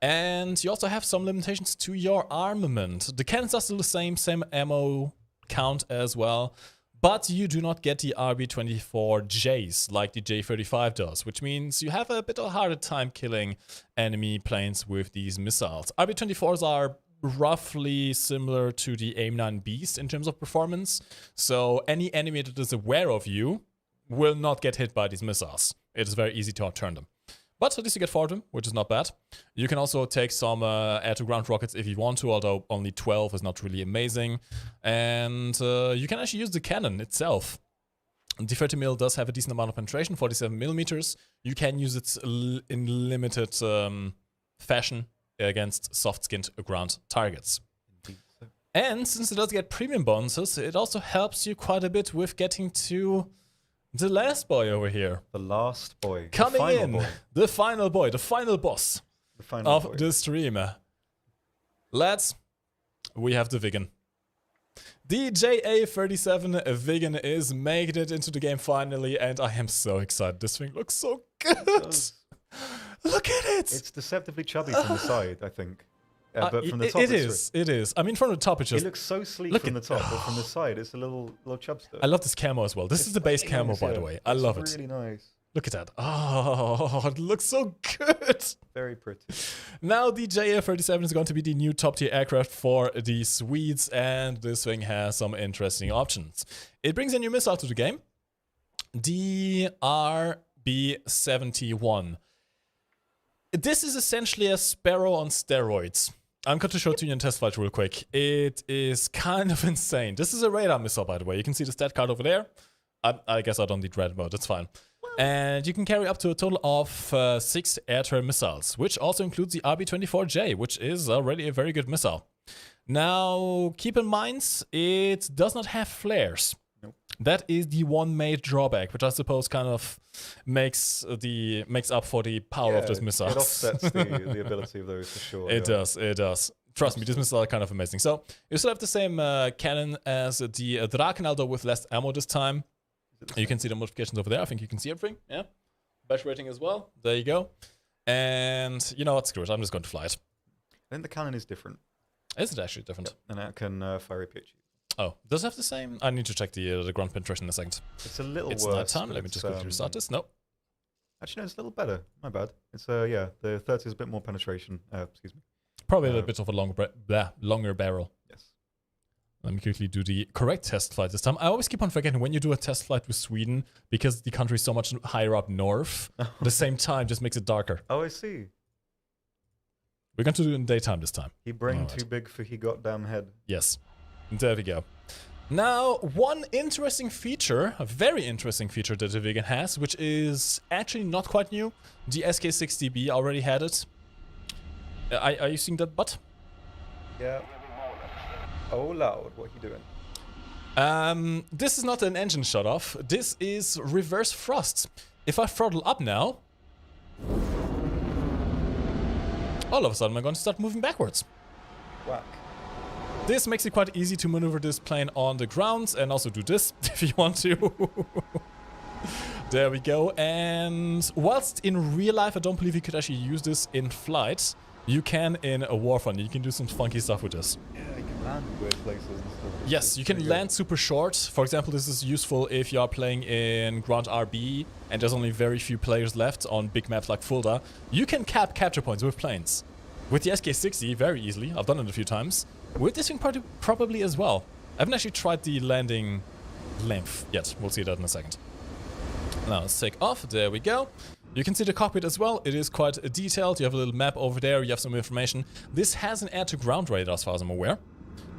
Speaker 1: And you also have some limitations to your armament. The cannons are still the same ammo count as well, but you do not get the RB-24Js like the J-35 does, which means you have a bit of a harder time killing enemy planes with these missiles. RB-24s are roughly similar to the AIM-9 Beast in terms of performance, so any enemy that is aware of you will not get hit by these missiles. It is very easy to outturn them. But at least you get 4 of them, which is not bad. You can also take some air-to-ground rockets if you want to, although only 12 is not really amazing. And you can actually use the cannon itself. The 30mm does have a decent amount of penetration, 47mm. You can use it in limited fashion against soft-skinned ground targets. And since it does get premium bonuses, it also helps you quite a bit with getting to the last boy over here.
Speaker 2: The last boy.
Speaker 1: Coming in. The final boy. The final boss of the stream. Lads, we have the Viggen. The JA-37 Viggen is making it into the game finally, and I am so excited. This thing looks so good. Look at it.
Speaker 2: It's deceptively chubby from the side, I think. But from the top,
Speaker 1: it is. I mean, from the top, it's just...
Speaker 2: It looks so sleek from the top, but from the side, it's a little chubster.
Speaker 1: I love this camo as well. This is the base camo, by the way. I love it.
Speaker 2: It's really nice.
Speaker 1: Look at that. Oh, it looks so good.
Speaker 2: Very pretty.
Speaker 1: Now, the JA-37 is going to be the new top-tier aircraft for the Swedes, and this thing has some interesting options. It brings a new missile to the game. The RB-71. This is essentially a Sparrow on steroids. I'm going to show it to you in test flight real quick. It is kind of insane. This is a radar missile, by the way. You can see the stat card over there. I guess I don't need red mode. That's fine. And you can carry up to a total of 6 air-to-air missiles, which also includes the RB-24J, which is already a very good missile. Now, keep in mind, it does not have flares.
Speaker 2: Nope.
Speaker 1: That is the one major drawback, which I suppose kind of makes up for the power of this missile.
Speaker 2: It offsets the ability of those for sure.
Speaker 1: It does. Trust me, this missile is kind of amazing. So you still have the same cannon as the Draken, although with less ammo this time. You can see the modifications over there. I think you can see everything. Yeah, battery rating as well. There you go. And you know what? Screw it. I'm just going to fly it.
Speaker 2: I think the cannon is different.
Speaker 1: Is it actually different?
Speaker 2: Yep. And it can fire a pitch.
Speaker 1: Oh, does it have the same? I need to check the ground penetration in a second.
Speaker 2: It's a little
Speaker 1: it's
Speaker 2: worse.
Speaker 1: Night time. Let me just quickly restart this. No.
Speaker 2: Actually, no, it's a little better. My bad. It's yeah, the 30 is a bit more penetration. Excuse me.
Speaker 1: Probably a little bit of a longer barrel.
Speaker 2: Yes.
Speaker 1: Let me quickly do the correct test flight this time. I always keep on forgetting when you do a test flight with Sweden, because the country is so much higher up north, the same time just makes it darker.
Speaker 2: Oh, I see.
Speaker 1: We're going to do it in daytime this time.
Speaker 2: He brain too big for he goddamn head.
Speaker 1: Yes. There we go. Now, one interesting feature, a very interesting feature that the Vega has, which is actually not quite new. The SK-60B already had it. Are you seeing that butt?
Speaker 2: Yeah. Oh, loud. What are you doing?
Speaker 1: This is not an engine shut off. This is reverse thrust. If I throttle up now, all of a sudden I'm going to start moving backwards.
Speaker 2: Whack.
Speaker 1: This makes it quite easy to maneuver this plane on the ground, and also do this if you want to. There we go. And whilst in real life I don't believe you could actually use this in flight, you can in a warframe. You can do some funky stuff with this.
Speaker 2: Yeah, you can land weird places and stuff.
Speaker 1: Yes, you can land super short. For example, this is useful if you are playing in Ground RB and there's only very few players left on big maps like Fulda. You can capture points with planes. With the SK-60, very easily. I've done it a few times. With this thing probably as well. I haven't actually tried the landing length yet. We'll see that in a second. Now let's take off. There we go. You can see the cockpit as well. It is quite detailed. You have a little map over there. You have some information. This has an air-to-ground radar as far as I'm aware.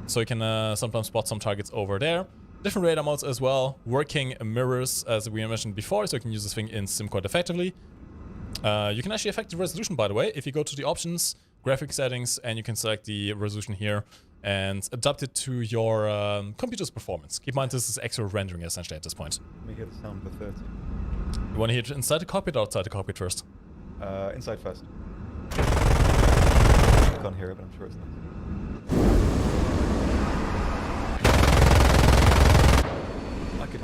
Speaker 1: So you can sometimes spot some targets over there. Different radar modes as well. Working mirrors, as we mentioned before, so you can use this thing in sim quite effectively. You can actually affect the resolution, by the way, if you go to the options, graphic settings, and you can select the resolution here and adapt it to your computer's performance. Keep in mind this is extra rendering essentially at this point.
Speaker 2: Let me hear the sound for 30.
Speaker 1: You want to hear it inside the cockpit or outside the cockpit first?
Speaker 2: Inside first. I can't hear it, but I'm sure it's nice.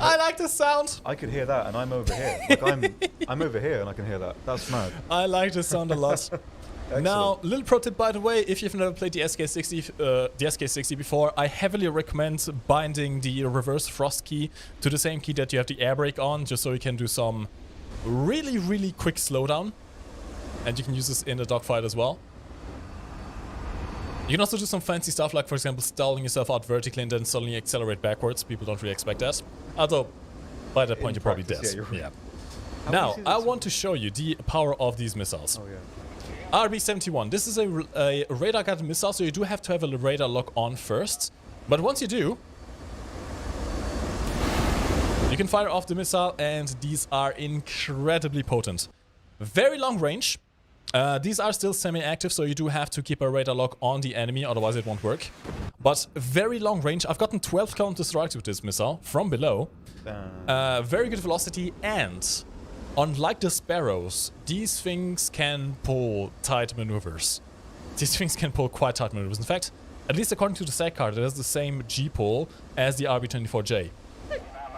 Speaker 1: I like the sound!
Speaker 2: I could hear that, and I'm over here. Like I'm over here, and I can hear that. That's mad.
Speaker 1: I like the sound a lot. Now, little pro tip, by the way, if you've never played the SK-60 before, I heavily recommend binding the reverse thrust key to the same key that you have the air brake on, just so you can do some really, really quick slowdown. And you can use this in a dogfight as well. You can also do some fancy stuff, like, for example, stalling yourself out vertically and then suddenly accelerate backwards. People don't really expect that. Although, by that point, you're probably dead. Yeah. Now, I want to show you the power of these missiles.
Speaker 2: Oh, yeah.
Speaker 1: RB-71. This is a radar-guided missile, so you do have to have a radar lock on first. But once you do, you can fire off the missile, and these are incredibly potent. Very long range. These are still semi-active, so you do have to keep a radar lock on the enemy, otherwise it won't work. But very long range. I've gotten 12 counter strikes with this missile from below. Very good velocity, and unlike the Sparrows, these things can pull tight maneuvers. These things can pull quite tight maneuvers. In fact, at least according to the SAC card, it has the same G-pull as the RB-24J.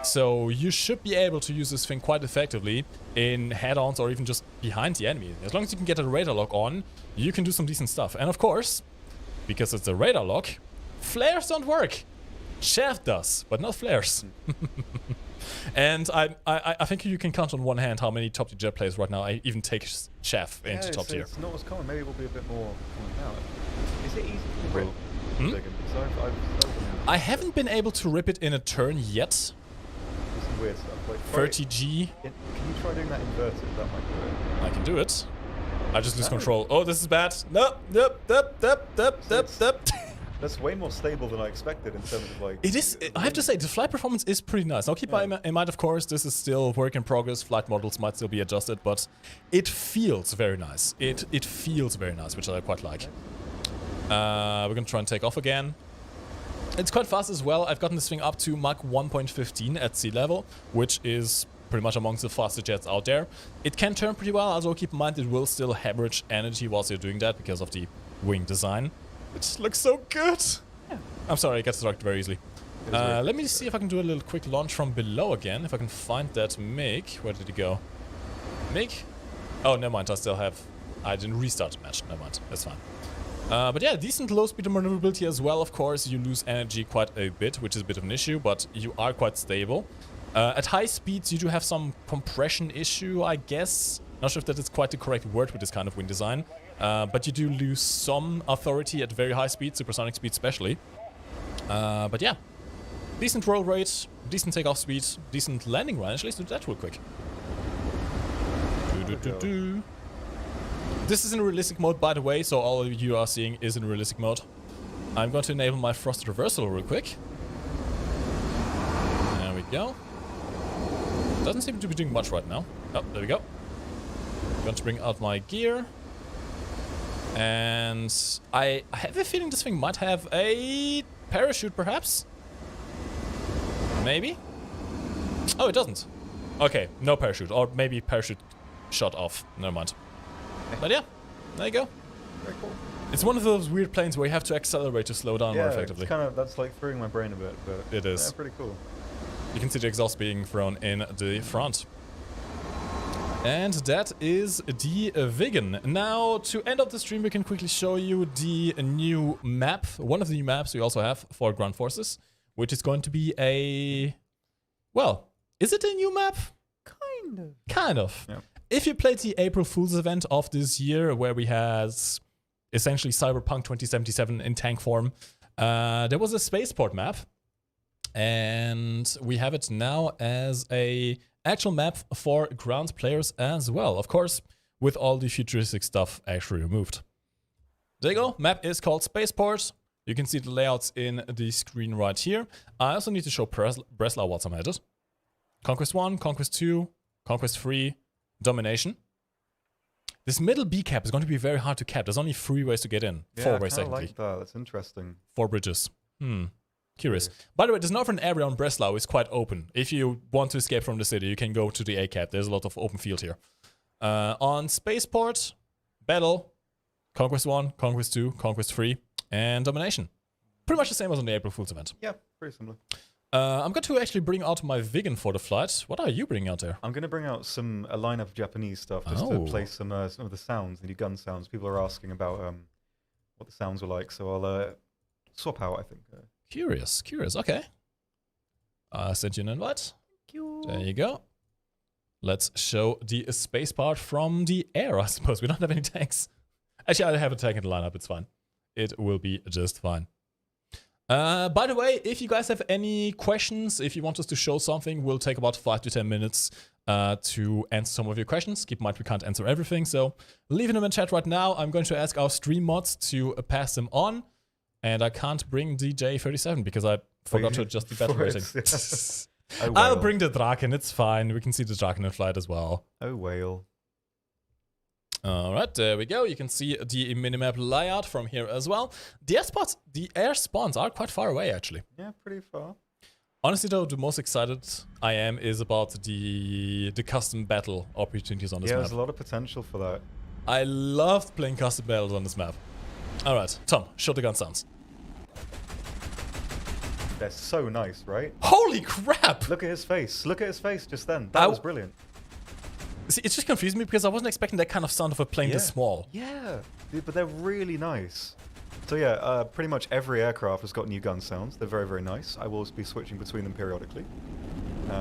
Speaker 1: So you should be able to use this thing quite effectively in head-ons or even just behind the enemy. As long as you can get a radar lock on, you can do some decent stuff. And of course, because it's a radar lock, flares don't work. Chaff does, but not flares. And I think you can count on one hand how many top tier jet players right now I even take chaff into top tier.
Speaker 2: It's not as common. Maybe it will be a bit more common now. Is it easy to rip?
Speaker 1: I haven't been able to rip it in a turn yet.
Speaker 2: Some weird stuff. Like
Speaker 1: 30G.
Speaker 2: Can you try doing that inverted? That might do it.
Speaker 1: I can do it. I just lose control. Oh, this is bad. No.
Speaker 2: That's way more stable than I expected in terms of like...
Speaker 1: It is, I have to say, the flight performance is pretty nice. Now keep in mind, of course, this is still work in progress. Flight models might still be adjusted, but it feels very nice. It feels very nice, which I quite like. We're going to try and take off again. It's quite fast as well. I've gotten this thing up to Mach 1.15 at sea level, which is pretty much amongst the fastest jets out there. It can turn pretty well, although keep in mind it will still hemorrhage energy whilst you're doing that because of the wing design. It just looks so good. Yeah. I'm sorry, I got distracted very easily. Let me see if I can do a little quick launch from below again. If I can find that MiG. Where did it go? MiG? Oh, never mind. I didn't restart the match. Never mind. That's fine. But yeah, decent low speed maneuverability as well. Of course, you lose energy quite a bit, which is a bit of an issue, but you are quite stable. At high speeds, you do have some compression issue, I guess. Not sure if that is quite the correct word with this kind of wing design. But you do lose some authority at very high speed, supersonic speed especially. But yeah, decent roll rate, decent takeoff speed, decent landing range. Let's do that real quick. This is in realistic mode, by the way, so all of you are seeing is in realistic mode. I'm going to enable my thrust reversal real quick. There we go. Doesn't seem to be doing much right now. Oh, there we go. I'm going to bring out my gear. And I have a feeling this thing might have a parachute, perhaps? Maybe? Oh, it doesn't. Okay, no parachute. Or maybe parachute shot off. Never mind. But yeah, there you go.
Speaker 2: Very cool.
Speaker 1: It's one of those weird planes where you have to accelerate to slow down more effectively.
Speaker 2: It's kind of, that's like throwing my brain a bit, but
Speaker 1: it is.
Speaker 2: Yeah, pretty cool.
Speaker 1: You can see the exhaust being thrown in the front. And that is the Vigan. Now, to end up the stream, we can quickly show you the new map. One of the new maps we also have for ground forces, which is going to be a... Well, is it a new map?
Speaker 2: Kind of.
Speaker 1: Kind of.
Speaker 2: Yeah.
Speaker 1: If you played the April Fool's event of this year, where we had essentially Cyberpunk 2077 in tank form, there was a Spaceport map. And we have it now as a actual map for ground players as well. Of course, with all the futuristic stuff actually removed. There you go. Map is called Spaceport. You can see the layouts in the screen right here. I also need to show Breslau whilst I'm at it. Conquest 1, Conquest 2, Conquest 3, Domination. This middle B cap is going to be very hard to cap. There's only 3 ways to get in.
Speaker 2: Yeah,
Speaker 1: 4 ways,
Speaker 2: I
Speaker 1: technically.
Speaker 2: like that. That's interesting.
Speaker 1: 4 bridges. Curious. By the way, this northern area on Breslau is quite open. If you want to escape from the city, you can go to the A cap. There's a lot of open field here. On Spaceport, Battle, Conquest 1, Conquest 2, Conquest 3, and Domination. Pretty much the same as on the April Fool's event.
Speaker 2: Yeah, pretty similar.
Speaker 1: I'm going to actually bring out my Vigan for the flight. What are you bringing out there?
Speaker 2: I'm going to bring out a line of Japanese stuff just to play some of the sounds, the new gun sounds. People are asking about what the sounds were like, so I'll swap out, I think.
Speaker 1: Curious. Okay. I sent you an invite.
Speaker 2: Thank you.
Speaker 1: There you go. Let's show the space part from the air, I suppose. We don't have any tanks. Actually, I have a tank in the lineup. It's fine. It will be just fine. By the way, if you guys have any questions, if you want us to show something, we'll take about 5 to 10 minutes to answer some of your questions. Keep in mind, we can't answer everything, so leave them in the chat right now. I'm going to ask our stream mods to pass them on, and I can't bring DJ37 because I forgot to adjust the battle rating.
Speaker 2: Oh,
Speaker 1: I'll bring the Draken, it's fine. We can see the Draken in flight as well.
Speaker 2: Oh, whale.
Speaker 1: Alright, there we go. You can see the minimap layout from here as well. The air spawns are quite far away, actually.
Speaker 2: Yeah, pretty far.
Speaker 1: Honestly, though, the most excited I am is about the custom battle opportunities on this map.
Speaker 2: Yeah, there's a lot of potential for that.
Speaker 1: I loved playing custom battles on this map. Alright, Tom, show the gun sounds.
Speaker 2: They're so nice, right?
Speaker 1: Holy crap!
Speaker 2: Look at his face. Look at his face just then. That was brilliant.
Speaker 1: See, it just confused me because I wasn't expecting that kind of sound of a plane this small.
Speaker 2: Yeah, dude, but they're really nice. So yeah, pretty much every aircraft has got new gun sounds. They're very, very nice. I will be switching between them periodically. Show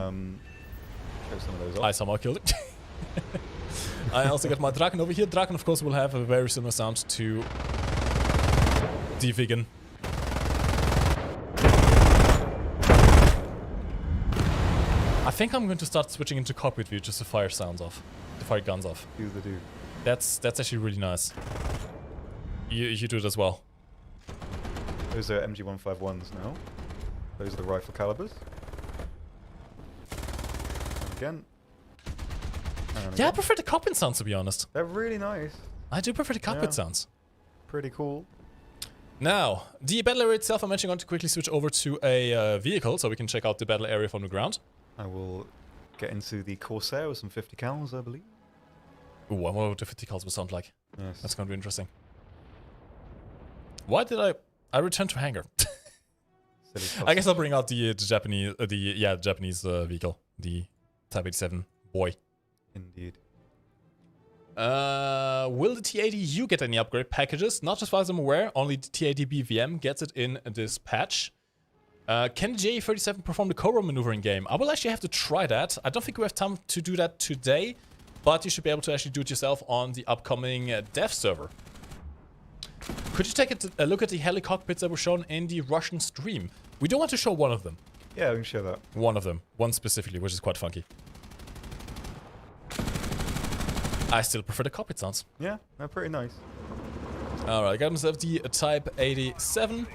Speaker 2: some of those off.
Speaker 1: I somehow killed it. I also got my Draken over here. Draken, of course, will have a very similar sound to the Vigan. I think I'm going to start switching into cockpit view just to fire sounds off, to fire guns off.
Speaker 2: Do the do.
Speaker 1: That's actually really nice. You do it as well.
Speaker 2: Those are MG151s now. Those are the rifle calibers. Again.
Speaker 1: Yeah, I prefer the cockpit sounds, to be honest.
Speaker 2: They're really nice.
Speaker 1: I do prefer the cockpit sounds.
Speaker 2: Pretty cool.
Speaker 1: Now, the battle area itself, I'm actually going to quickly switch over to a vehicle so we can check out the battle area from the ground.
Speaker 2: I will get into the Corsair with some 50 cals, I believe.
Speaker 1: Ooh, I wonder what the 50 cals will sound like.
Speaker 2: Yes.
Speaker 1: That's going to be interesting. Why did I returned to hangar? I guess I'll bring out the Japanese vehicle, the Type 87 boy.
Speaker 2: Indeed.
Speaker 1: Will the T-80U get any upgrade packages? Not as far as I'm aware, only the T-80B VM gets it in this patch. Can the J-37 perform the co-row maneuver in game? I will actually have to try that. I don't think we have time to do that today, but you should be able to actually do it yourself on the upcoming dev server. Could you take a look at the heli cockpits that were shown in the Russian stream? We do want to show one of them.
Speaker 2: Yeah, we can show that.
Speaker 1: One of them. One specifically, which is quite funky. I still prefer the cockpit sounds.
Speaker 2: Yeah, they're pretty nice.
Speaker 1: Alright, I got myself the Type 87.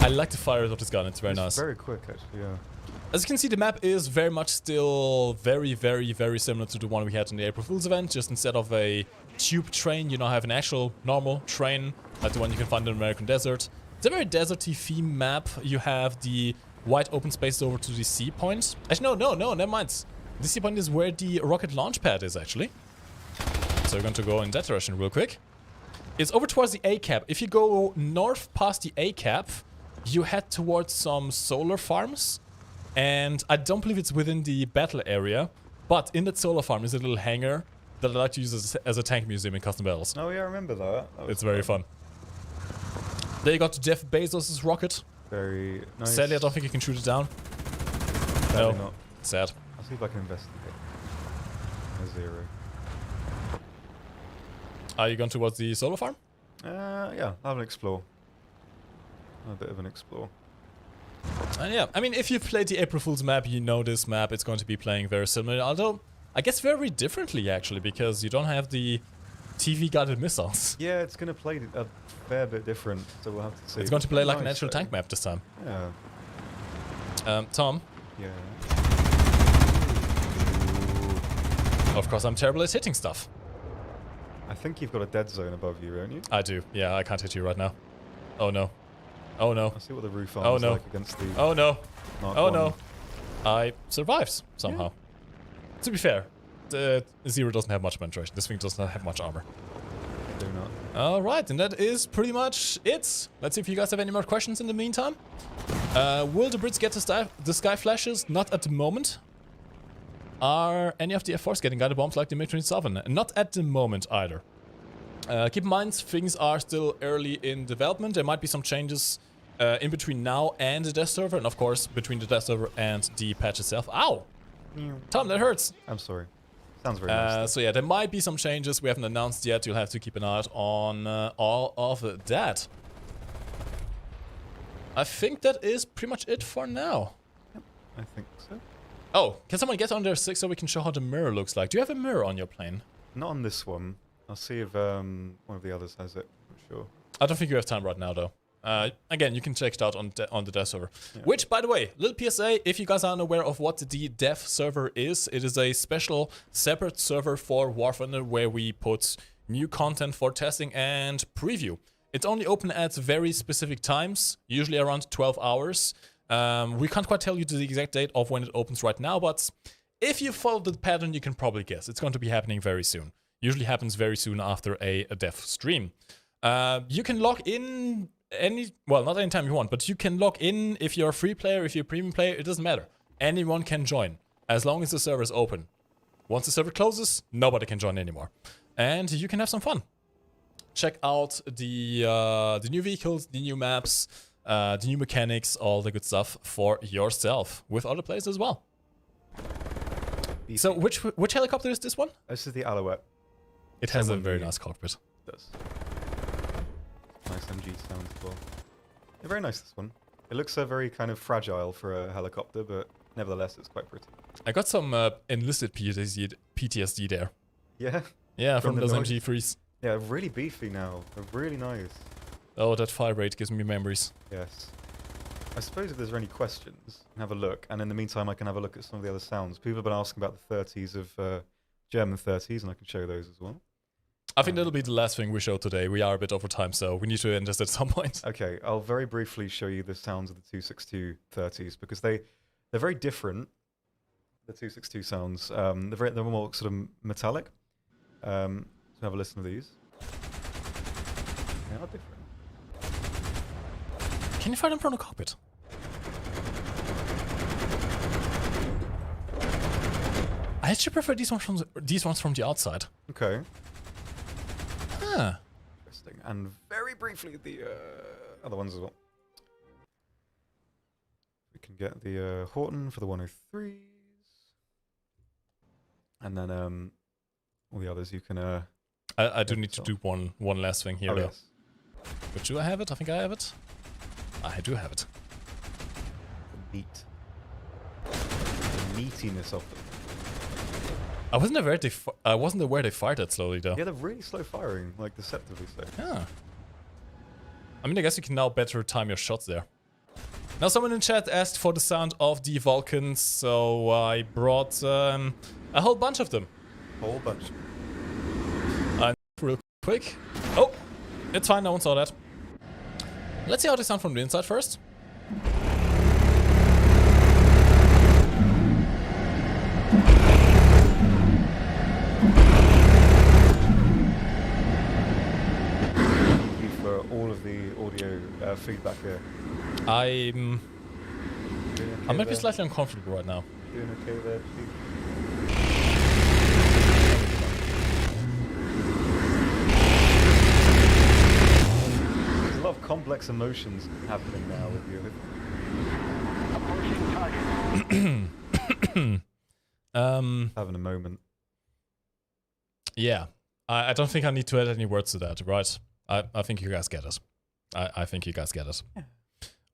Speaker 1: I like the fire of this gun, it's very nice.
Speaker 2: Very quick, actually, yeah.
Speaker 1: As you can see, the map is very much still very similar to the one we had in the April Fool's event. Just instead of a tube train, you now have an actual normal train, like the one you can find in the American desert. It's a very deserty theme map. You have the wide open space over to the sea point. Actually, no, never mind. The sea point is where the rocket launch pad is, actually. So we're going to go in that direction real quick. It's over towards the A cap. If you go north past the A cap, you head towards some solar farms. And I don't believe it's within the battle area, but in that solar farm is a little hangar that I like to use as a tank museum in custom battles.
Speaker 2: Oh yeah, I remember that.
Speaker 1: It's very fun. There you got Jeff Bezos' rocket.
Speaker 2: Very nice.
Speaker 1: Sadly, I don't think you can shoot it down.
Speaker 2: Sadly
Speaker 1: No,
Speaker 2: not.
Speaker 1: sad.
Speaker 2: I'll see if I can investigate. A 0.
Speaker 1: Are you going towards the solar farm?
Speaker 2: Yeah, I'll have an explore. A bit of an explore.
Speaker 1: And yeah, I mean, if you've played the April Fool's map, you know this map. It's going to be playing very similar, although I guess very differently, actually, because you don't have the TV-guided missiles.
Speaker 2: Yeah, it's going to play a fair bit different, so we'll have to see.
Speaker 1: It's going to play like an actual tank map this time.
Speaker 2: Yeah.
Speaker 1: Tom?
Speaker 2: Yeah.
Speaker 1: Of course, I'm terrible at hitting stuff.
Speaker 2: I think you've got a dead zone above you, don't you?
Speaker 1: I do. Yeah, I can't hit you right now. Oh no. Oh no.
Speaker 2: I'll see what the roof arm is like against the...
Speaker 1: Oh no.
Speaker 2: Mark
Speaker 1: Oh
Speaker 2: 1.
Speaker 1: no. I survived somehow. Yeah. To be fair, the Zero doesn't have much penetration. This thing does not have much armor.
Speaker 2: Do not.
Speaker 1: Alright, and that is pretty much it. Let's see if you guys have any more questions in the meantime. Will the Brits get the sky flashes? Not at the moment. Are any of the F4s getting guided bombs like the MiG-27? Not at the moment either. Keep in mind, things are still early in development. There might be some changes in between now and the dev server, and of course between the dev server and the patch itself. Ow! Tom, that hurts!
Speaker 2: I'm sorry. Sounds very nice.
Speaker 1: So yeah, there might be some changes we haven't announced yet. You'll have to keep an eye out on all of that. I think that is pretty much it for now.
Speaker 2: Yep, I think so.
Speaker 1: Oh, can someone get on there 6 so we can show how the mirror looks like? Do you have a mirror on your plane?
Speaker 2: Not on this one. I'll see if one of the others has it. I'm sure.
Speaker 1: I don't think you have time right now, though. Again, you can check it out on the dev server. Yeah. Which, by the way, little PSA, if you guys aren't aware of what the dev server is, it is a special separate server for War Thunder where we put new content for testing and preview. It's only open at very specific times, usually around 12 hours. We can't quite tell you the exact date of when it opens right now, but if you follow the pattern, you can probably guess. It's going to be happening very soon. Usually happens very soon after a dev stream. You can log in not anytime you want, but you can log in if you're a free player, if you're a premium player, it doesn't matter. Anyone can join, as long as the server is open. Once the server closes, nobody can join anymore. And you can have some fun. Check out the new vehicles, the new maps, the new mechanics, all the good stuff for yourself, with other players as well.
Speaker 2: Beefy.
Speaker 1: So which helicopter is this one?
Speaker 2: This is the Alouette.
Speaker 1: It has a very nice cockpit.
Speaker 2: It does. Nice MG sound as well. Yeah, very nice, this one. It looks very kind of fragile for a helicopter, but nevertheless, it's quite pretty. I
Speaker 1: got some enlisted PTSD there.
Speaker 2: Yeah?
Speaker 1: Yeah, from those MG3s.
Speaker 2: Yeah, really beefy now. They're really nice.
Speaker 1: Oh, that fire rate gives me memories.
Speaker 2: Yes. I suppose if there's any questions, have a look. And in the meantime, I can have a look at some of the other sounds. People have been asking about the 30s of German 30s, and I can show those as well.
Speaker 1: I think that'll be the last thing we show today. We are a bit over time, so we need to end this at some point.
Speaker 2: Okay, I'll very briefly show you the sounds of the 262 30s, because they're very different, the 262 sounds. They're more sort of metallic. So have a listen to these. They are different.
Speaker 1: Can you fire them from the cockpit? I actually prefer these ones from the outside.
Speaker 2: Okay.
Speaker 1: Ah.
Speaker 2: Interesting. And very briefly, the other ones as well. We can get the Horton for the 103s. And then all the others you can...
Speaker 1: I do need to do one last thing here, though.
Speaker 2: Yes.
Speaker 1: But do I have it? I think I have it. I do have it.
Speaker 2: The meat. The meatiness of them.
Speaker 1: I wasn't aware they fired that slowly, though.
Speaker 2: Yeah, they're really slow firing, like deceptively slow.
Speaker 1: Yeah. I mean, I guess you can now better time your shots there. Now, someone in chat asked for the sound of the Vulcans, so I brought a whole bunch of them.
Speaker 2: Whole bunch.
Speaker 1: Real quick. Oh, it's fine. No one saw that. Let's see how they sound from the inside first.
Speaker 2: Thank you for all of the audio feedback here.
Speaker 1: I might be
Speaker 2: there?
Speaker 1: slightly uncomfortable right now.
Speaker 2: Doing okay there, Steve? There's a lot of complex emotions happening now with you. Having a moment.
Speaker 1: Yeah. I don't think I need to add any words to that, right? I think you guys get it. I think you guys get it. Yeah.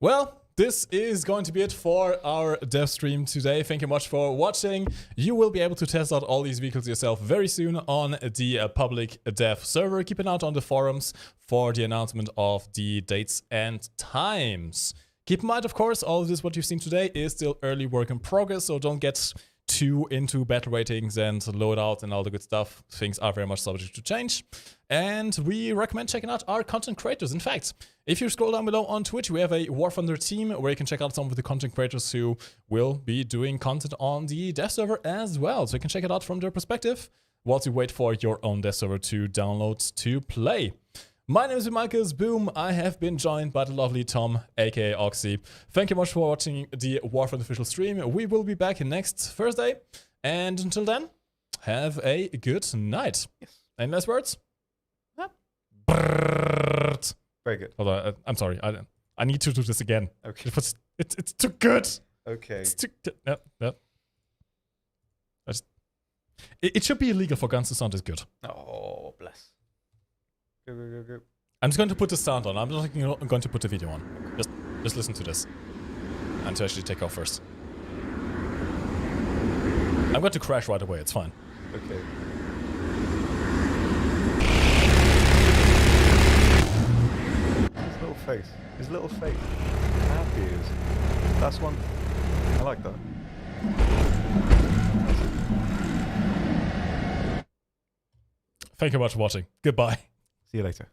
Speaker 1: Well, this is going to be it for our dev stream today. Thank you much for watching. You will be able to test out all these vehicles yourself very soon on the public dev server. Keep an eye out on the forums for the announcement of the dates and times. Keep in mind, of course, all of this, what you've seen today, is still early work in progress, so don't get too into battle ratings and loadout and all the good stuff. Things are very much subject to change. And we recommend checking out our content creators. In fact, if you scroll down below on Twitch, we have a War Thunder team where you can check out some of the content creators who will be doing content on the dev server as well. So you can check it out from their perspective whilst you wait for your own dev server to download to play. My name is Marcus Boom. I have been joined by the lovely Tom, aka Oxy. Thank you much for watching the War Thunder official stream. We will be back next Thursday. And until then, have a good night.
Speaker 2: Yes.
Speaker 1: Any last words?
Speaker 2: Yeah. Very good.
Speaker 1: Hold on, I'm sorry. I need to do this again.
Speaker 2: Okay.
Speaker 1: It's too good.
Speaker 2: Okay.
Speaker 1: It's too good. No. It should be illegal for guns to sound as good.
Speaker 2: Oh, bless. Go.
Speaker 1: I'm just going to put the sound on. I'm not going to put the video on. Just listen to this. And to actually take off first. I'm going to crash right away. It's fine.
Speaker 2: Okay. His little face. How happy he is. That's one. I like that.
Speaker 1: Thank you much for watching. Goodbye.
Speaker 2: See you later.